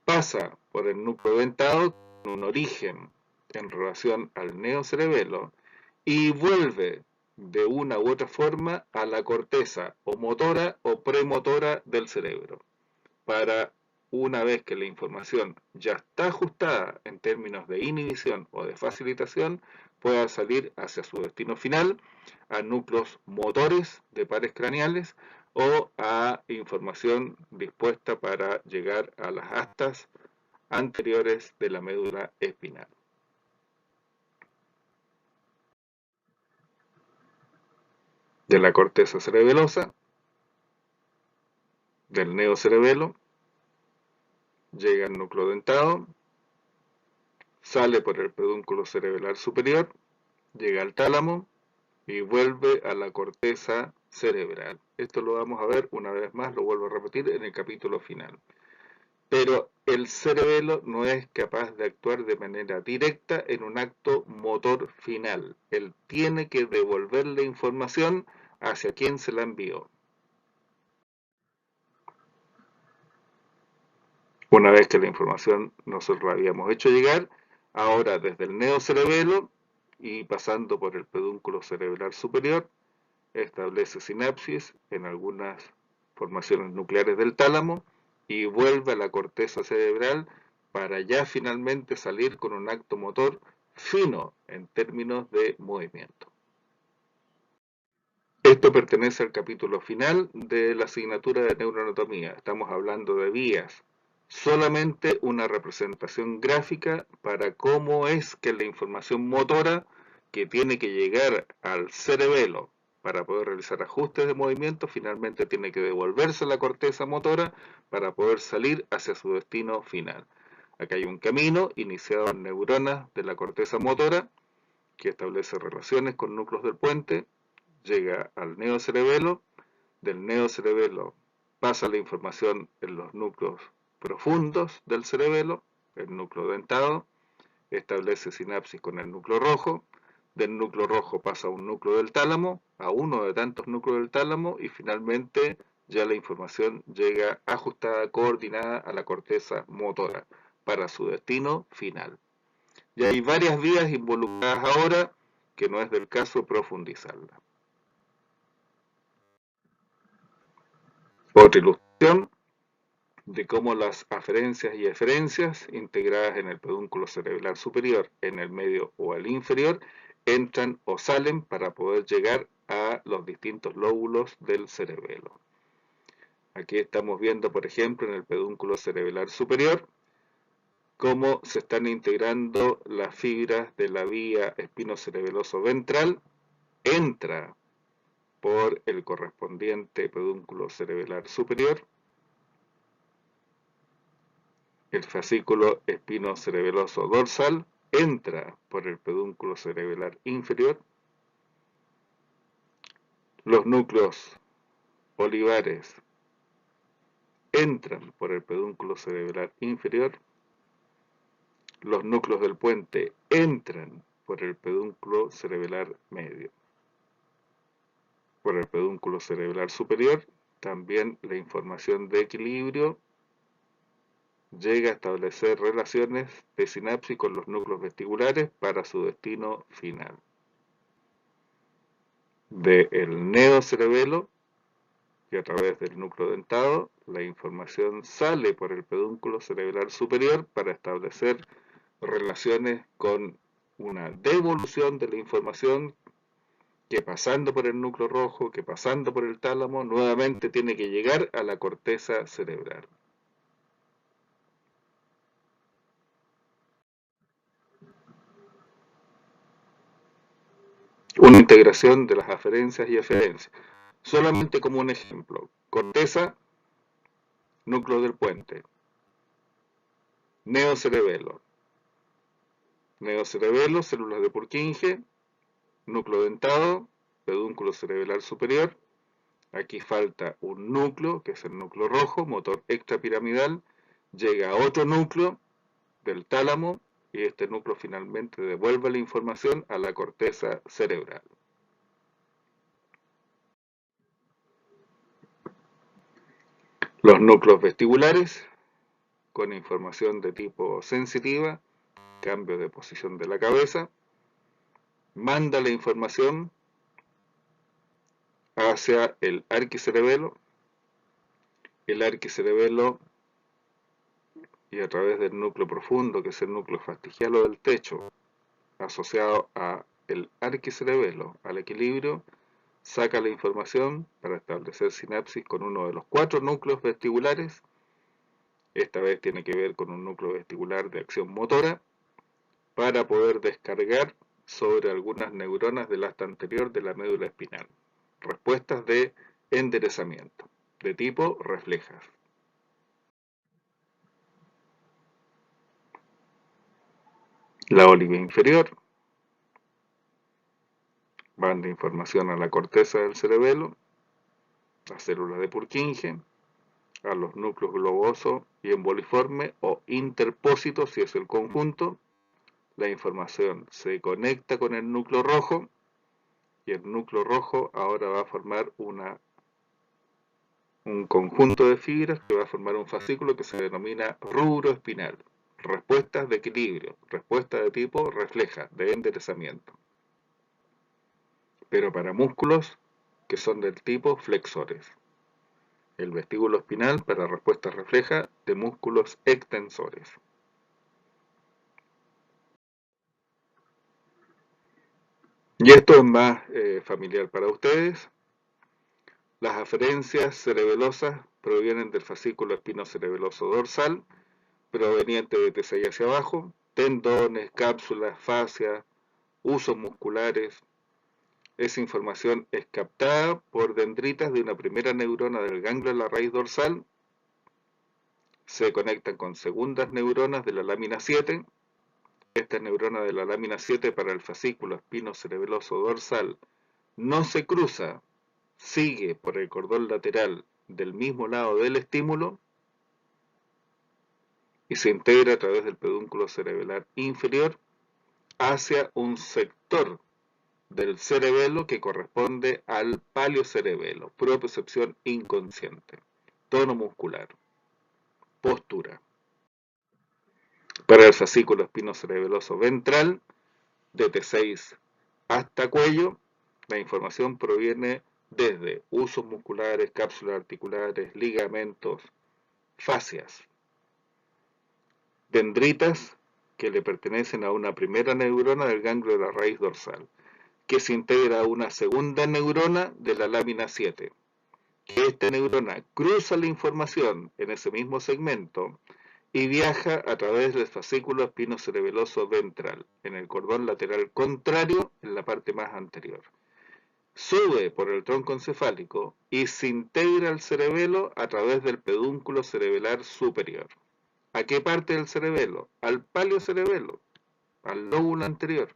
pasa por el núcleo dentado con un origen en relación al neocerebelo y vuelve de una u otra forma a la corteza o motora o premotora del cerebro para una vez que la información ya está ajustada en términos de inhibición o de facilitación, pueda salir hacia su destino final, a núcleos motores de pares craneales o a información dispuesta para llegar a las astas anteriores de la médula espinal. De la corteza cerebelosa, del neocerebelo, llega al núcleo dentado, sale por el pedúnculo cerebelar superior, llega al tálamo y vuelve a la corteza cerebral. Esto lo vamos a ver una vez más, lo vuelvo a repetir en el capítulo final. Pero el cerebelo no es capaz de actuar de manera directa en un acto motor final. Él tiene que devolver la información hacia quien se la envió. Una vez que la información nosotros la habíamos hecho llegar, ahora desde el neocerebelo y pasando por el pedúnculo cerebral superior, establece sinapsis en algunas formaciones nucleares del tálamo y vuelve a la corteza cerebral para ya finalmente salir con un acto motor fino en términos de movimiento. Esto pertenece al capítulo final de la asignatura de neuroanatomía. Estamos hablando de vías. Solamente una representación gráfica para cómo es que la información motora que tiene que llegar al cerebelo para poder realizar ajustes de movimiento, finalmente tiene que devolverse a la corteza motora para poder salir hacia su destino final. Acá hay un camino iniciado en neuronas de la corteza motora que establece relaciones con núcleos del puente, llega al neocerebelo, del neocerebelo pasa la información en los núcleos profundos del cerebelo, el núcleo dentado, establece sinapsis con el núcleo rojo, del núcleo rojo pasa a un núcleo del tálamo, a uno de tantos núcleos del tálamo y finalmente ya la información llega ajustada, coordinada a la corteza motora para su destino final. Y hay varias vías involucradas ahora que no es del caso profundizarla. Otra ilustración de cómo las aferencias y eferencias integradas en el pedúnculo cerebral superior, en el medio o el inferior, entran o salen para poder llegar a los distintos lóbulos del cerebelo. Aquí estamos viendo, por ejemplo, en el pedúnculo cerebral superior, cómo se están integrando las fibras de la vía espinocerebeloso ventral, entra por el correspondiente pedúnculo cerebral superior, el fascículo espinocerebeloso dorsal entra por el pedúnculo cerebral inferior, los núcleos olivares entran por el pedúnculo cerebral inferior, los núcleos del puente entran por el pedúnculo cerebral medio. Por el pedúnculo cerebral superior, también la información de equilibrio llega a establecer relaciones de sinapsis con los núcleos vestibulares para su destino final. Del neocerebelo y a través del núcleo dentado, la información sale por el pedúnculo cerebral superior para establecer relaciones con una devolución de la información que pasando por el núcleo rojo, que pasando por el tálamo, nuevamente tiene que llegar a la corteza cerebral. Una integración de las aferencias y eferencias. Solamente como un ejemplo, corteza, núcleo del puente, neocerebelo, neocerebelo, células de Purkinje, núcleo dentado, pedúnculo cerebral superior, aquí falta un núcleo, que es el núcleo rojo, motor extrapiramidal, llega a otro núcleo del tálamo y este núcleo finalmente devuelve la información a la corteza cerebral. Los núcleos vestibulares, con información de tipo sensitiva, cambio de posición de la cabeza, manda la información hacia el arquicerebelo. El arquicerebelo y a través del núcleo profundo, que es el núcleo fastigial o del techo, asociado a el arquicerebelo, al equilibrio, saca la información para establecer sinapsis con uno de los 4 núcleos vestibulares. Esta vez tiene que ver con un núcleo vestibular de acción motora, para poder descargar sobre algunas neuronas del asta anterior de la médula espinal. Respuestas de enderezamiento, de tipo reflejas. La óliva inferior manda información a la corteza del cerebelo, las células de Purkinje, a los núcleos globoso y emboliforme o interpósito si es el conjunto. La información se conecta con el núcleo rojo y el núcleo rojo ahora va a formar un conjunto de fibras que va a formar un fascículo que se denomina rubro espinal. Respuestas de equilibrio, respuesta de tipo refleja, de enderezamiento. Pero para músculos que son del tipo flexores. El vestíbulo espinal para respuestas refleja de músculos extensores. Y esto es más familiar para ustedes. Las aferencias cerebelosas provienen del fascículo espinocerebeloso dorsal, proveniente de T6 hacia abajo, tendones, cápsulas, fascias, usos musculares. Esa información es captada por dendritas de una primera neurona del ganglio de la raíz dorsal, se conectan con segundas neuronas de la lámina 7. Esta neurona de la lámina 7 para el fascículo espinocerebeloso dorsal no se cruza, sigue por el cordón lateral del mismo lado del estímulo y se integra a través del pedúnculo cerebelar inferior hacia un sector del cerebelo que corresponde al paliocerebelo, propiocepción inconsciente, tono muscular, postura. Para el fascículo espinocerebeloso ventral, de T6 hasta cuello, la información proviene desde usos musculares, cápsulas articulares, ligamentos, fascias, dendritas que le pertenecen a una primera neurona del ganglio de la raíz dorsal, que se integra a una segunda neurona de la lámina 7. Que esta neurona cruza la información en ese mismo segmento y viaja a través del fascículo espinocerebeloso ventral, en el cordón lateral contrario, en la parte más anterior. Sube por el tronco encefálico y se integra al cerebelo a través del pedúnculo cerebelar superior. ¿A qué parte del cerebelo? Al paliocerebelo, al lóbulo anterior.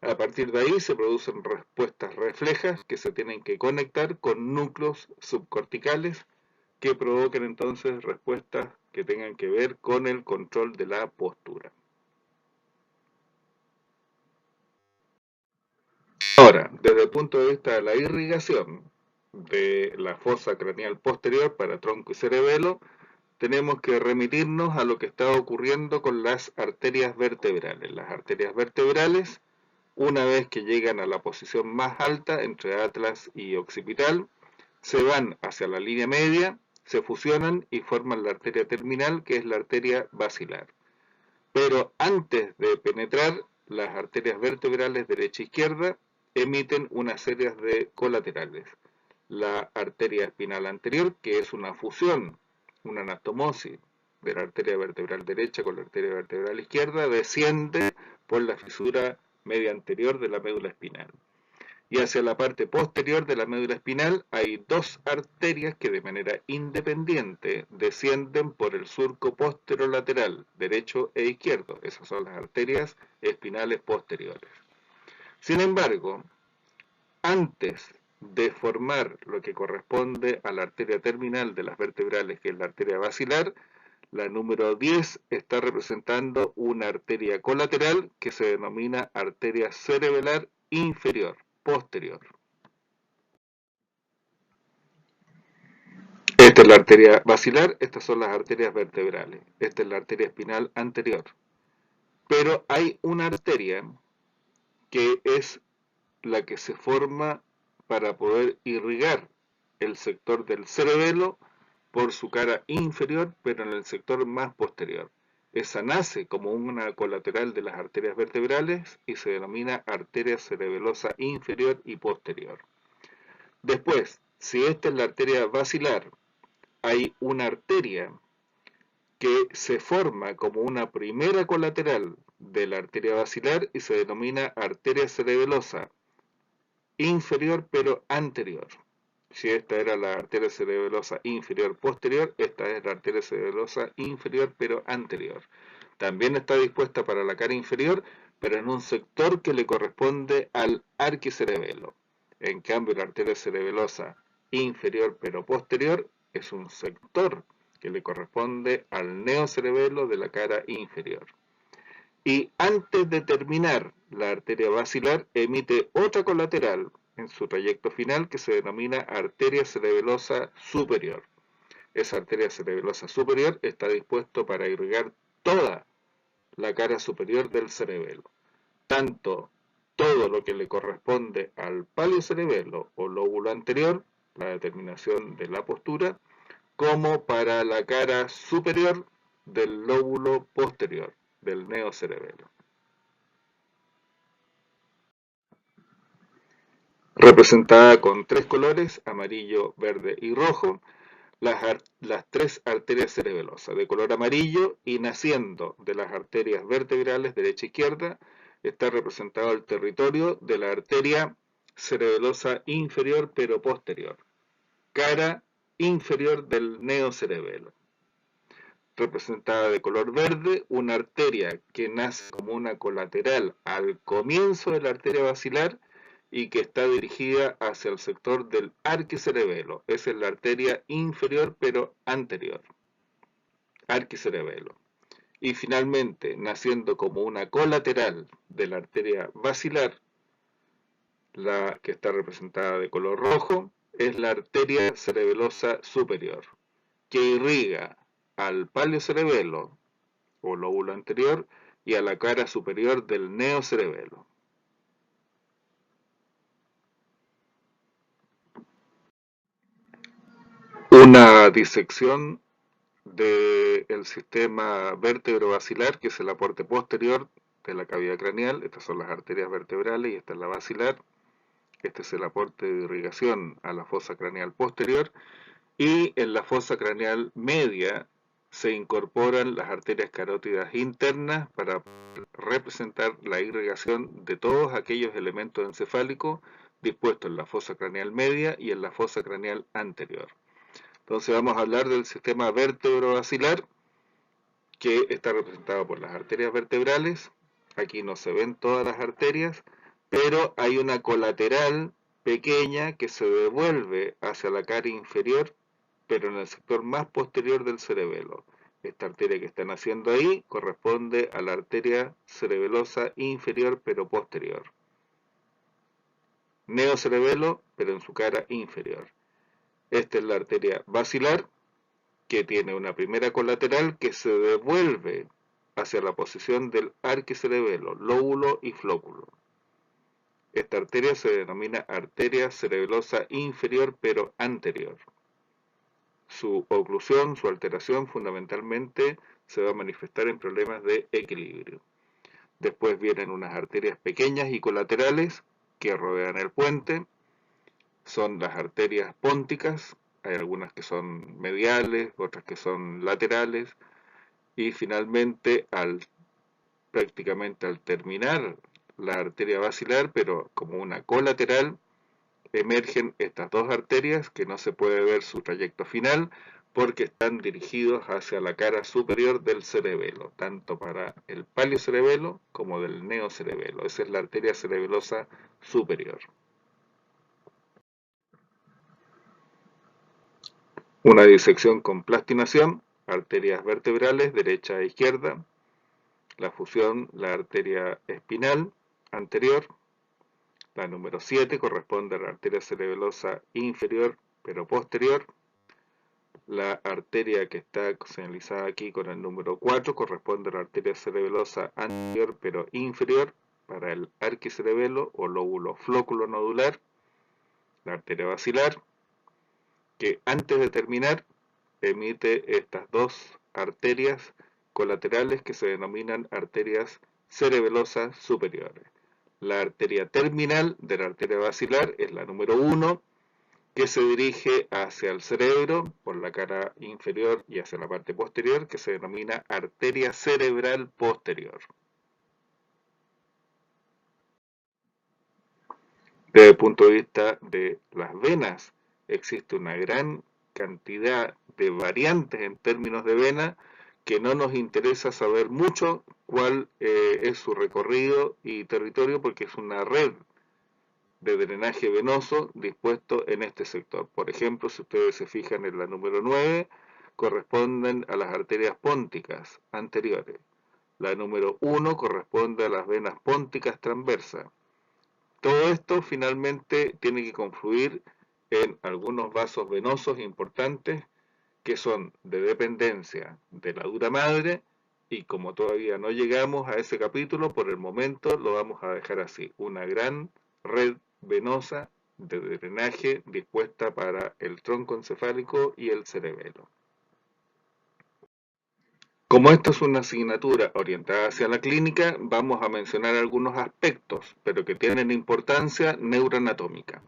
A partir de ahí se producen respuestas reflejas que se tienen que conectar con núcleos subcorticales que provoquen entonces respuestas que tengan que ver con el control de la postura. Ahora, desde el punto de vista de la irrigación de la fosa craneal posterior para tronco y cerebelo, tenemos que remitirnos a lo que está ocurriendo con las arterias vertebrales. Las arterias vertebrales, una vez que llegan a la posición más alta entre atlas y occipital, se van hacia la línea media, se fusionan y forman la arteria terminal, que es la arteria basilar. Pero antes de penetrar, las arterias vertebrales derecha e izquierda emiten una serie de colaterales. La arteria espinal anterior, que es una fusión, una anastomosis de la arteria vertebral derecha con la arteria vertebral izquierda, desciende por la fisura media anterior de la médula espinal. Y hacia la parte posterior de la médula espinal hay 2 arterias que de manera independiente descienden por el surco posterolateral, derecho e izquierdo. Esas son las arterias espinales posteriores. Sin embargo, antes de formar lo que corresponde a la arteria terminal de las vertebrales, que es la arteria basilar, la número 10 está representando una arteria colateral que se denomina arteria cerebelar inferior, posterior. Esta es la arteria basilar, estas son las arterias vertebrales, esta es la arteria espinal anterior. Pero hay una arteria que es la que se forma para poder irrigar el sector del cerebelo por su cara inferior, pero en el sector más posterior. Esa nace como una colateral de las arterias vertebrales y se denomina arteria cerebelosa inferior y posterior. Después, si esta es la arteria basilar, hay una arteria que se forma como una primera colateral de la arteria basilar y se denomina arteria cerebelosa inferior pero anterior. Si esta era la arteria cerebelosa inferior posterior, esta es la arteria cerebelosa inferior pero anterior. También está dispuesta para la cara inferior, pero en un sector que le corresponde al arquicerebelo. En cambio, la arteria cerebelosa inferior pero posterior es un sector que le corresponde al neocerebelo de la cara inferior. Y antes de terminar, la arteria basilar emite otra colateral en su trayecto final que se denomina arteria cerebelosa superior. Esa arteria cerebelosa superior está dispuesta para irrigar toda la cara superior del cerebelo, tanto todo lo que le corresponde al paliocerebelo o lóbulo anterior, la determinación de la postura, como para la cara superior del lóbulo posterior, del neocerebelo. Representada con tres colores, amarillo, verde y rojo, las tres arterias cerebelosas de color amarillo, y naciendo de las arterias vertebrales derecha e izquierda está representado el territorio de la arteria cerebelosa inferior pero posterior, cara inferior del neocerebelo. Representada de color verde, una arteria que nace como una colateral al comienzo de la arteria basilar y que está dirigida hacia el sector del arquicerebelo. Esa es la arteria inferior pero anterior, arquicerebelo. Y finalmente, naciendo como una colateral de la arteria basilar, la que está representada de color rojo, es la arteria cerebelosa superior, que irriga al paliocerebelo o lóbulo anterior y a la cara superior del neocerebelo. Una disección del sistema vértebro-basilar, que es el aporte posterior de la cavidad craneal. Estas son las arterias vertebrales y esta es la basilar. Este es el aporte de irrigación a la fosa craneal posterior. Y en la fosa craneal media se incorporan las arterias carótidas internas para representar la irrigación de todos aquellos elementos encefálicos dispuestos en la fosa craneal media y en la fosa craneal anterior. Entonces vamos a hablar del sistema vértebro-basilar, que está representado por las arterias vertebrales. Aquí no se ven todas las arterias, pero hay una colateral pequeña que se devuelve hacia la cara inferior, pero en el sector más posterior del cerebelo. Esta arteria que están haciendo ahí corresponde a la arteria cerebelosa inferior pero posterior. Neocerebelo, pero en su cara inferior. Esta es la arteria basilar, que tiene una primera colateral que se devuelve hacia la posición del arquicerebelo, lóbulo y flóculo. Esta arteria se denomina arteria cerebelosa inferior pero anterior. Su oclusión, su alteración fundamentalmente se va a manifestar en problemas de equilibrio. Después vienen unas arterias pequeñas y colaterales que rodean el puente. Son las arterias pónticas, hay algunas que son mediales, otras que son laterales, y finalmente prácticamente al terminar la arteria basilar, pero como una colateral, emergen estas dos arterias que no se puede ver su trayecto final porque están dirigidos hacia la cara superior del cerebelo, tanto para el paliocerebelo como del neocerebelo. Esa es la arteria cerebelosa superior. Una disección con plastinación, arterias vertebrales derecha e izquierda, la fusión, la arteria espinal anterior, la número 7 corresponde a la arteria cerebelosa inferior pero posterior, la arteria que está señalizada aquí con el número 4 corresponde a la arteria cerebelosa anterior pero inferior para el arquicerebelo o lóbulo flóculo nodular, la arteria basilar, que antes de terminar emite estas dos arterias colaterales que se denominan arterias cerebelosas superiores. La arteria terminal de la arteria basilar es la número 1, que se dirige hacia el cerebro por la cara inferior y hacia la parte posterior, que se denomina arteria cerebral posterior. Desde el punto de vista de las venas, existe una gran cantidad de variantes en términos de vena que no nos interesa saber mucho cuál es su recorrido y territorio, porque es una red de drenaje venoso dispuesto en este sector. Por ejemplo, si ustedes se fijan en la número 9, corresponden a las arterias pónticas anteriores. La número 1 corresponde a las venas pónticas transversas. Todo esto finalmente tiene que confluir en algunos vasos venosos importantes que son de dependencia de la dura madre, y como todavía no llegamos a ese capítulo, por el momento lo vamos a dejar así: una gran red venosa de drenaje dispuesta para el tronco encefálico y el cerebelo. Como esto es una asignatura orientada hacia la clínica, vamos a mencionar algunos aspectos, pero que tienen importancia neuroanatómica.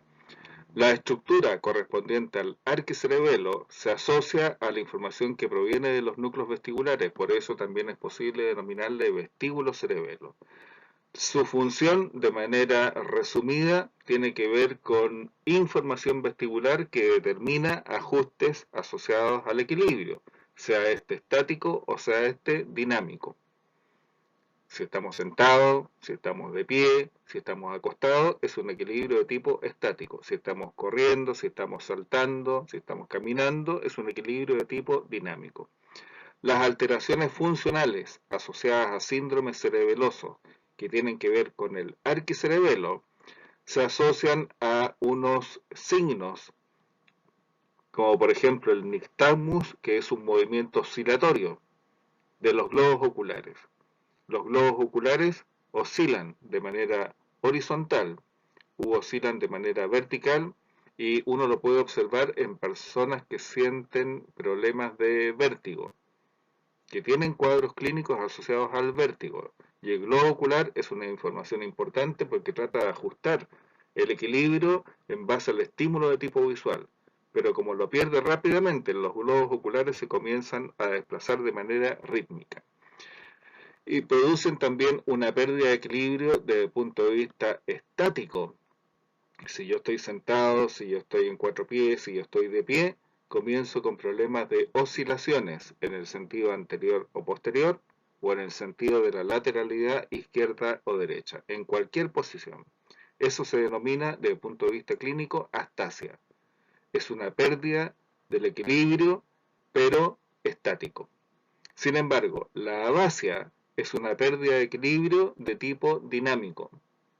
La estructura correspondiente al arquicerebelo se asocia a la información que proviene de los núcleos vestibulares, por eso también es posible denominarle vestíbulo cerebelo. Su función, de manera resumida, tiene que ver con información vestibular que determina ajustes asociados al equilibrio, sea este estático o sea este dinámico. Si estamos sentados, si estamos de pie, si estamos acostados, es un equilibrio de tipo estático. Si estamos corriendo, si estamos saltando, si estamos caminando, es un equilibrio de tipo dinámico. Las alteraciones funcionales asociadas a síndromes cerebelosos que tienen que ver con el arquicerebelo se asocian a unos signos, como por ejemplo el nixtagmus, que es un movimiento oscilatorio de los globos oculares. Los globos oculares oscilan de manera horizontal u oscilan de manera vertical, y uno lo puede observar en personas que sienten problemas de vértigo, que tienen cuadros clínicos asociados al vértigo. Y el globo ocular es una información importante porque trata de ajustar el equilibrio en base al estímulo de tipo visual. Pero como lo pierde rápidamente, los globos oculares se comienzan a desplazar de manera rítmica. Y producen también una pérdida de equilibrio desde el punto de vista estático. Si yo estoy sentado, si yo estoy en 4 pies, si yo estoy de pie, comienzo con problemas de oscilaciones en el sentido anterior o posterior, o en el sentido de la lateralidad izquierda o derecha, en cualquier posición. Eso se denomina, desde el punto de vista clínico, astasia. Es una pérdida del equilibrio, pero estático. Sin embargo, la abasia es una pérdida de equilibrio de tipo dinámico.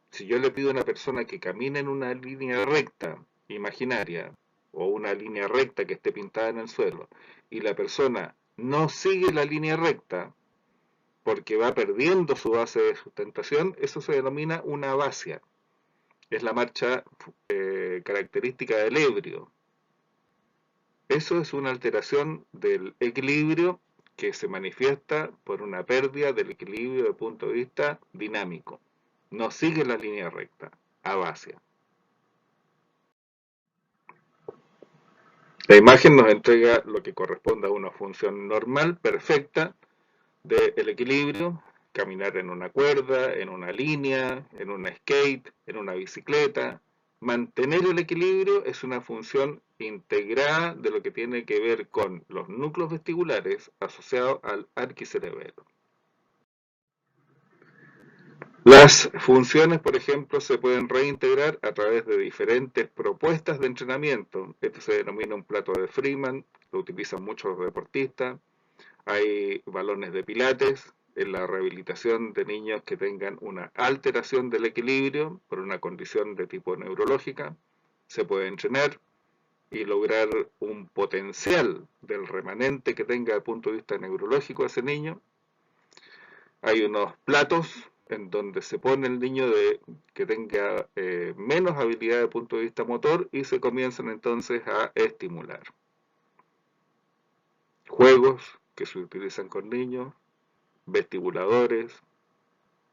Si yo le pido a una persona que camine en una línea recta imaginaria, o una línea recta que esté pintada en el suelo, y la persona no sigue la línea recta porque va perdiendo su base de sustentación, eso se denomina una abasia. Es la marcha característica del ebrio. Eso es una alteración del equilibrio que se manifiesta por una pérdida del equilibrio desde el punto de vista dinámico. No sigue la línea recta, abasia. La imagen nos entrega lo que corresponde a una función normal, perfecta, del equilibrio: caminar en una cuerda, en una línea, en una skate, en una bicicleta. Mantener el equilibrio es una función integrada de lo que tiene que ver con los núcleos vestibulares asociados al arquicerebelo. Las funciones, por ejemplo, se pueden reintegrar a través de diferentes propuestas de entrenamiento. Esto se denomina un plato de Freeman, lo utilizan muchos deportistas. Hay balones de pilates en la rehabilitación de niños que tengan una alteración del equilibrio por una condición de tipo neurológica. Se puede entrenar y lograr un potencial del remanente que tenga desde el punto de vista neurológico ese niño. Hay unos platos en donde se pone el niño que tenga menos habilidad desde el punto de vista motor, y se comienzan entonces a estimular. juegos que se utilizan con niños, vestibuladores,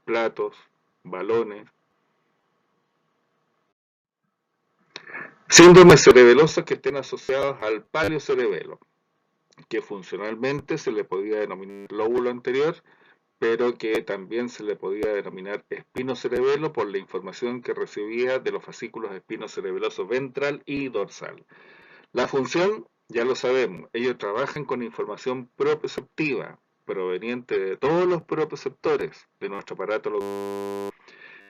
platos, balones. Síndromes cerebelosos que estén asociados al paliocerebelo, que funcionalmente se le podía denominar lóbulo anterior, pero que también se le podía denominar espinocerebelo por la información que recibía de los fascículos espinocerebeloso ventral y dorsal. La función, ya lo sabemos, ellos trabajan con información proprioceptiva, proveniente de todos los proprioceptores de nuestro aparato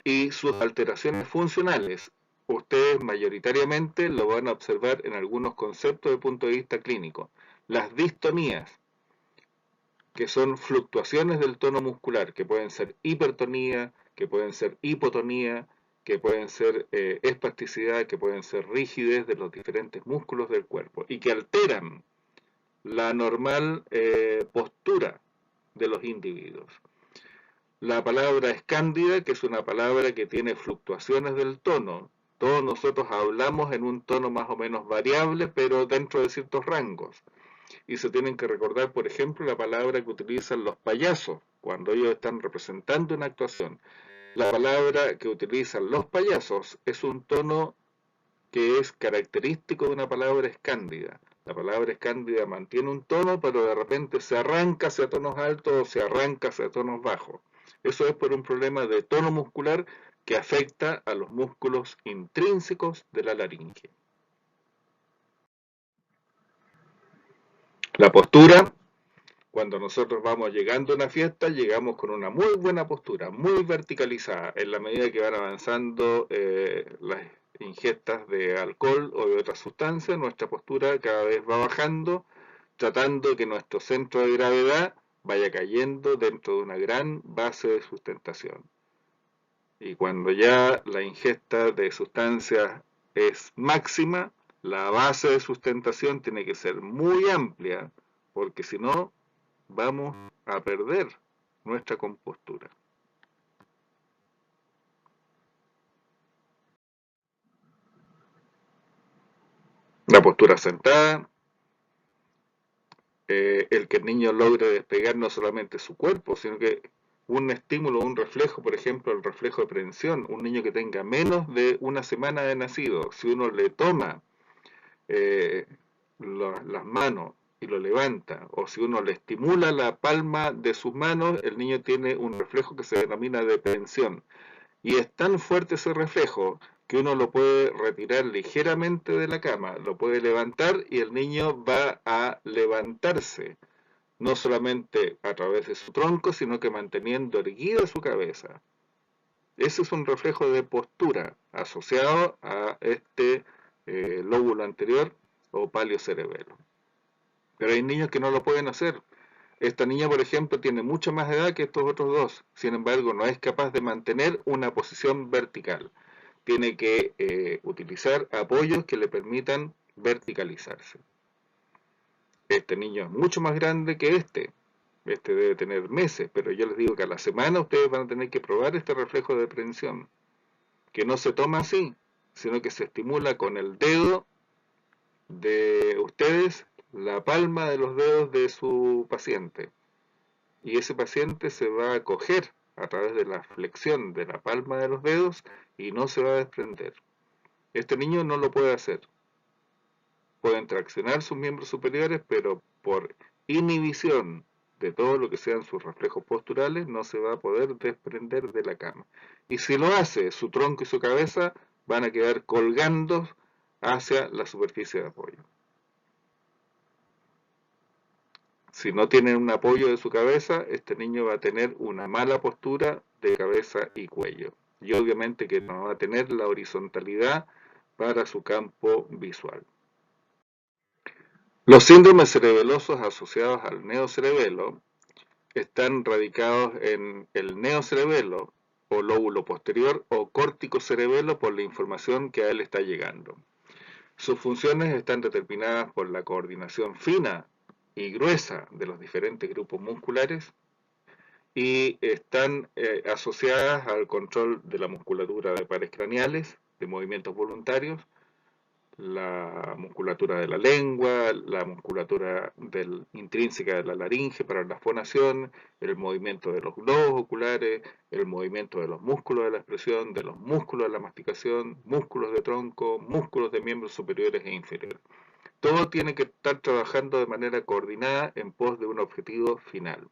y sus alteraciones funcionales. Ustedes mayoritariamente lo van a observar en algunos conceptos de punto de vista clínico. Las distonías, que son fluctuaciones del tono muscular, que pueden ser hipertonía, que pueden ser hipotonía, que pueden ser espasticidad, que pueden ser rigidez de los diferentes músculos del cuerpo y que alteran la normal postura de los individuos. La palabra es cándida, que es una palabra que tiene fluctuaciones del tono. Todos nosotros hablamos en un tono más o menos variable, pero dentro de ciertos rangos. Y se tienen que recordar, por ejemplo, la palabra que utilizan los payasos cuando ellos están representando una actuación. La palabra que utilizan los payasos es un tono que es característico de una palabra escándida. La palabra escándida mantiene un tono, pero de repente se arranca hacia tonos altos o se arranca hacia tonos bajos. Eso es por un problema de tono muscular que afecta a los músculos intrínsecos de la laringe. La postura, cuando nosotros vamos llegando a una fiesta, llegamos con una muy buena postura, muy verticalizada. En la medida que van avanzando las ingestas de alcohol o de otras sustancias, nuestra postura cada vez va bajando, tratando que nuestro centro de gravedad vaya cayendo dentro de una gran base de sustentación. Y cuando ya la ingesta de sustancias es máxima, la base de sustentación tiene que ser muy amplia, porque si no, vamos a perder nuestra compostura. La postura sentada, el que el niño logre despegar no solamente su cuerpo, sino que un estímulo, un reflejo, por ejemplo, el reflejo de prevención, un niño que tenga menos de una semana de nacido, si uno le toma eh, las manos y lo levanta, o si uno le estimula la palma de sus manos, el niño tiene un reflejo que se denomina de prevención. Y es tan fuerte ese reflejo que uno lo puede retirar ligeramente de la cama, lo puede levantar y el niño va a levantarse, no solamente a través de su tronco, sino que manteniendo erguida su cabeza. Ese es un reflejo de postura asociado a este lóbulo anterior o paliocerebelo. Pero hay niños que no lo pueden hacer. Esta niña, por ejemplo, tiene mucha más edad que estos otros dos. Sin embargo, no es capaz de mantener una posición vertical. Tiene que utilizar apoyos que le permitan verticalizarse. Este niño es mucho más grande que este. Este debe tener meses, pero yo les digo que a la semana ustedes van a tener que probar este reflejo de prevención, que no se toma así, sino que se estimula con el dedo de ustedes, la palma de los dedos de su paciente. Y ese paciente se va a coger a través de la flexión de la palma de los dedos y no se va a desprender. Este niño no lo puede hacer. Pueden traccionar sus miembros superiores, pero por inhibición de todo lo que sean sus reflejos posturales, no se va a poder desprender de la cama. Y si lo hace, su tronco y su cabeza van a quedar colgando hacia la superficie de apoyo. Si no tienen un apoyo de su cabeza, este niño va a tener una mala postura de cabeza y cuello. Y obviamente que no va a tener la horizontalidad para su campo visual. Los síndromes cerebelosos asociados al neocerebelo están radicados en el neocerebelo o lóbulo posterior o córtico-cerebelo por la información que a él está llegando. Sus funciones están determinadas por la coordinación fina y gruesa de los diferentes grupos musculares y están asociadas al control de la musculatura de pares craneales, de movimientos voluntarios, la musculatura de la lengua, la musculatura intrínseca de la laringe para la fonación, el movimiento de los globos oculares, el movimiento de los músculos de la expresión, de los músculos de la masticación, músculos de tronco, músculos de miembros superiores e inferiores. Todo tiene que estar trabajando de manera coordinada en pos de un objetivo final.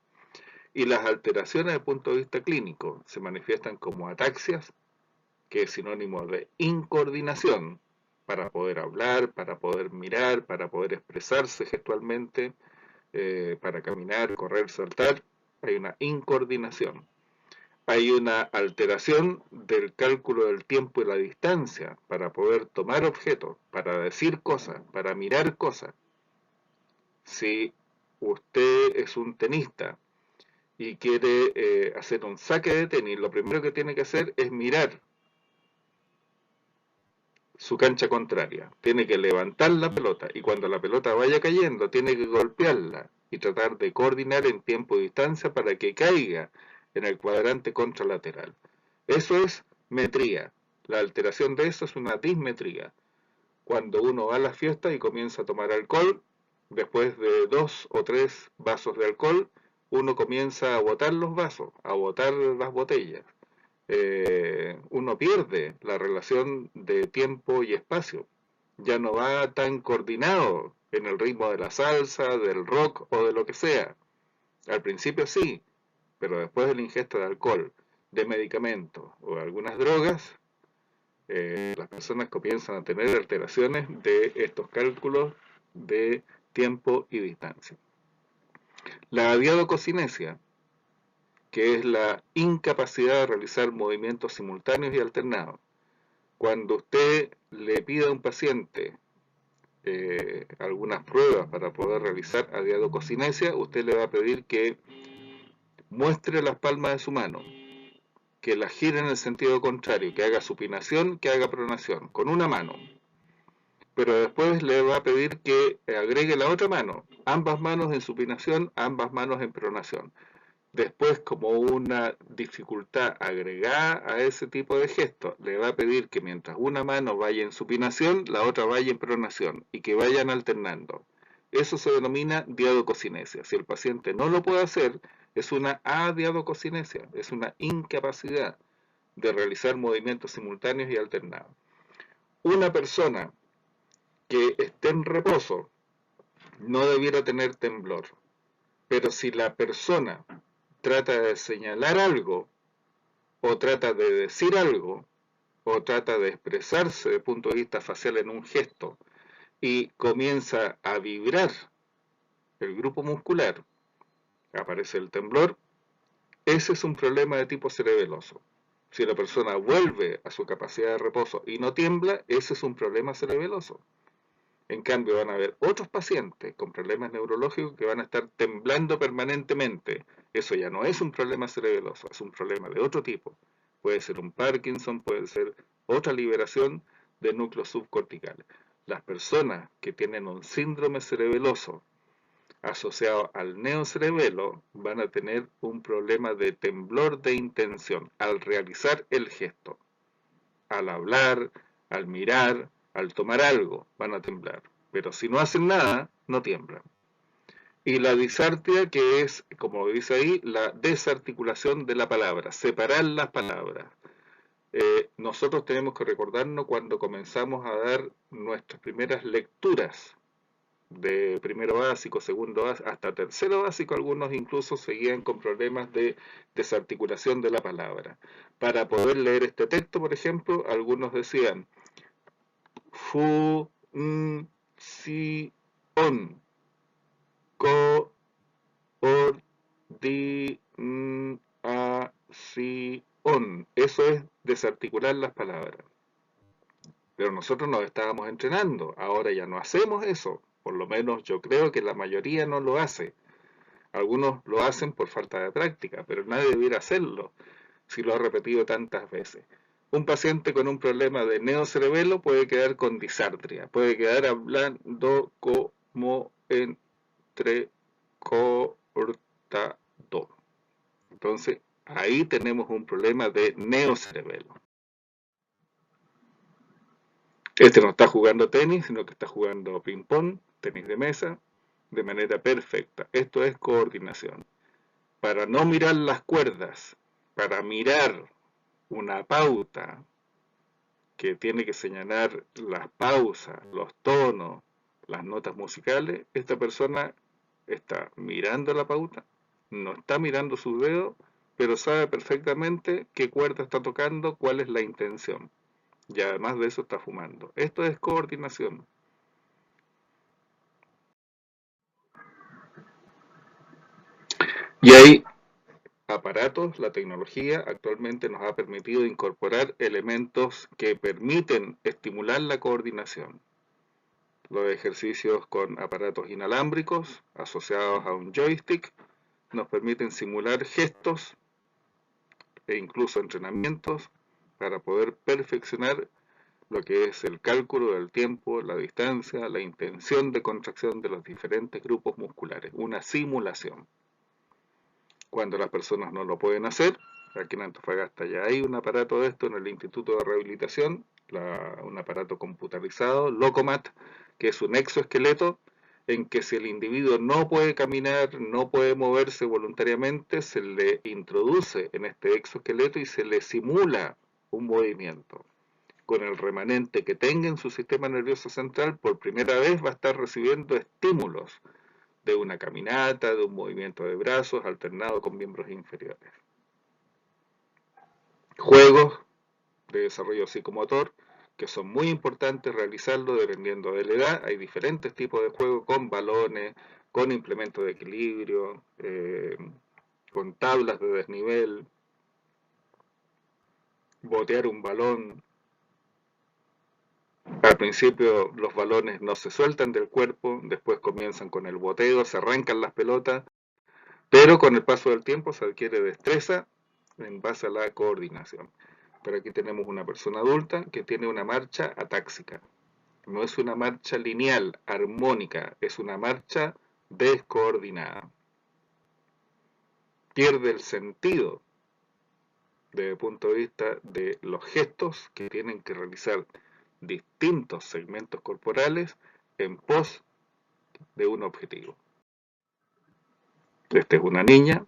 Y las alteraciones desde el punto de vista clínico se manifiestan como ataxias, que es sinónimo de incoordinación, para poder hablar, para poder mirar, para poder expresarse gestualmente, para caminar, correr, saltar. Hay una incoordinación. Hay una alteración del cálculo del tiempo y la distancia para poder tomar objetos, para decir cosas, para mirar cosas. Si usted es un tenista y quiere hacer un saque de tenis, lo primero que tiene que hacer es mirar su cancha contraria. Tiene que levantar la pelota y cuando la pelota vaya cayendo tiene que golpearla y tratar de coordinar en tiempo y distancia para que caiga en el cuadrante contralateral. Eso es metría. La alteración de eso es una dismetría. Cuando uno va a la fiesta y comienza a tomar alcohol, después de 2 o 3 vasos de alcohol, uno comienza a botar los vasos, a botar las botellas. Uno pierde la relación de tiempo y espacio. Ya no va tan coordinado en el ritmo de la salsa, del rock o de lo que sea. Al principio sí, pero después de la ingesta de alcohol, de medicamentos o de algunas drogas, las personas comienzan a tener alteraciones de estos cálculos de tiempo y distancia. La diadococinesia, que es la incapacidad de realizar movimientos simultáneos y alternados. Cuando usted le pide a un paciente algunas pruebas para poder realizar adiadococinesia, usted le va a pedir que muestre las palmas de su mano, que las gire en el sentido contrario, que haga supinación, que haga pronación, con una mano. Pero después le va a pedir que agregue la otra mano, ambas manos en supinación, ambas manos en pronación. Después, como una dificultad agregada a ese tipo de gesto, le va a pedir que mientras una mano vaya en supinación, la otra vaya en pronación y que vayan alternando. Eso se denomina diadococinesia. Si el paciente no lo puede hacer, es una adiadococinesia, es una incapacidad de realizar movimientos simultáneos y alternados. Una persona que esté en reposo no debiera tener temblor, pero si la persona trata de señalar algo, o trata de decir algo, o trata de expresarse desde el punto de vista facial en un gesto, y comienza a vibrar el grupo muscular, aparece el temblor, ese es un problema de tipo cerebeloso. Si la persona vuelve a su capacidad de reposo y no tiembla, ese es un problema cerebeloso. En cambio, van a haber otros pacientes con problemas neurológicos que van a estar temblando permanentemente. Eso ya no es un problema cerebeloso, es un problema de otro tipo. Puede ser un Parkinson, puede ser otra liberación de núcleos subcorticales. Las personas que tienen un síndrome cerebeloso asociado al neocerebelo van a tener un problema de temblor de intención al realizar el gesto. Al hablar, al mirar, al tomar algo, van a temblar. Pero si no hacen nada, no tiemblan. Y la disartria, que es, como dice ahí, la desarticulación de la palabra, separar las palabras. Nosotros tenemos que recordarnos cuando comenzamos a dar nuestras primeras lecturas de primero básico, segundo básico, hasta tercero básico, algunos incluso seguían con problemas de desarticulación de la palabra. Para poder leer este texto, por ejemplo, algunos decían fu, si, on, co, or, di, a, si, on. Eso es desarticular las palabras. Pero nosotros nos estábamos entrenando, ahora ya no hacemos eso. Por lo menos yo creo que la mayoría no lo hace. Algunos lo hacen por falta de práctica, pero nadie debiera hacerlo si lo ha repetido tantas veces. Un paciente con un problema de neocerebelo puede quedar con disartria, puede quedar hablando como entrecortado. Entonces, ahí tenemos un problema de neocerebelo. Este no está jugando tenis, sino que está jugando ping-pong, tenis de mesa, de manera perfecta. Esto es coordinación. Para no mirar las cuerdas, para mirar una pauta que tiene que señalar las pausas, los tonos, las notas musicales, esta persona está mirando la pauta, no está mirando sus dedos, pero sabe perfectamente qué cuerda está tocando, cuál es la intención. Y además de eso está fumando. Esto es coordinación. Y hay aparatos, la tecnología actualmente nos ha permitido incorporar elementos que permiten estimular la coordinación. Los ejercicios con aparatos inalámbricos asociados a un joystick nos permiten simular gestos e incluso entrenamientos para poder perfeccionar lo que es el cálculo del tiempo, la distancia, la intención de contracción de los diferentes grupos musculares, una simulación. Cuando las personas no lo pueden hacer, aquí en Antofagasta ya hay un aparato de esto en el Instituto de Rehabilitación, un aparato computarizado, Locomat, que es un exoesqueleto en que si el individuo no puede caminar, no puede moverse voluntariamente, se le introduce en este exoesqueleto y se le simula un movimiento. Con el remanente que tenga en su sistema nervioso central, por primera vez va a estar recibiendo estímulos de una caminata, de un movimiento de brazos alternado con miembros inferiores. Juegos de desarrollo psicomotor que son muy importantes realizarlo dependiendo de la edad. Hay diferentes tipos de juegos con balones, con implementos de equilibrio, con tablas de desnivel, botear un balón. Al principio los balones no se sueltan del cuerpo, después comienzan con el boteo, se arrancan las pelotas, pero con el paso del tiempo se adquiere destreza en base a la coordinación. Pero aquí tenemos una persona adulta que tiene una marcha atáxica. No es una marcha lineal, armónica, es una marcha descoordinada. Pierde el sentido desde el punto de vista de los gestos que tienen que realizar distintos segmentos corporales en pos de un objetivo. Esta es una niña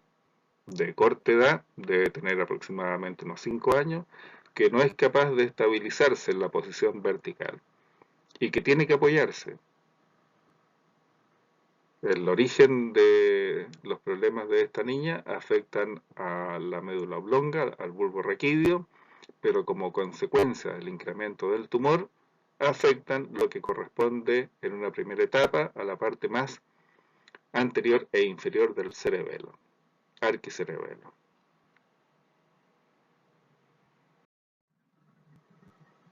de corta edad, debe tener aproximadamente unos 5 años, que no es capaz de estabilizarse en la posición vertical y que tiene que apoyarse. El origen de los problemas de esta niña afectan a la médula oblonga, al bulbo raquídeo, pero como consecuencia del incremento del tumor, afectan lo que corresponde en una primera etapa a la parte más anterior e inferior del cerebelo, arquicerebelo.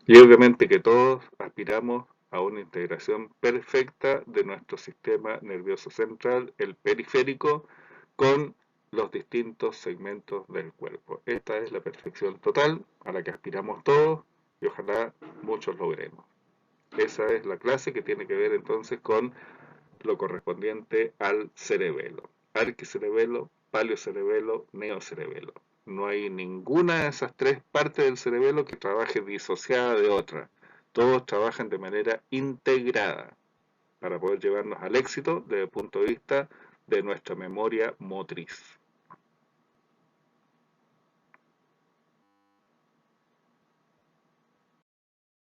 Y obviamente que todos aspiramos a una integración perfecta de nuestro sistema nervioso central, el periférico, con los distintos segmentos del cuerpo. Esta es la perfección total a la que aspiramos todos y ojalá muchos logremos. Esa es la clase que tiene que ver entonces con lo correspondiente al cerebelo. Arquicerebelo, paleocerebelo, neocerebelo. No hay ninguna de esas tres partes del cerebelo que trabaje disociada de otra. Todos trabajan de manera integrada para poder llevarnos al éxito desde el punto de vista de nuestra memoria motriz.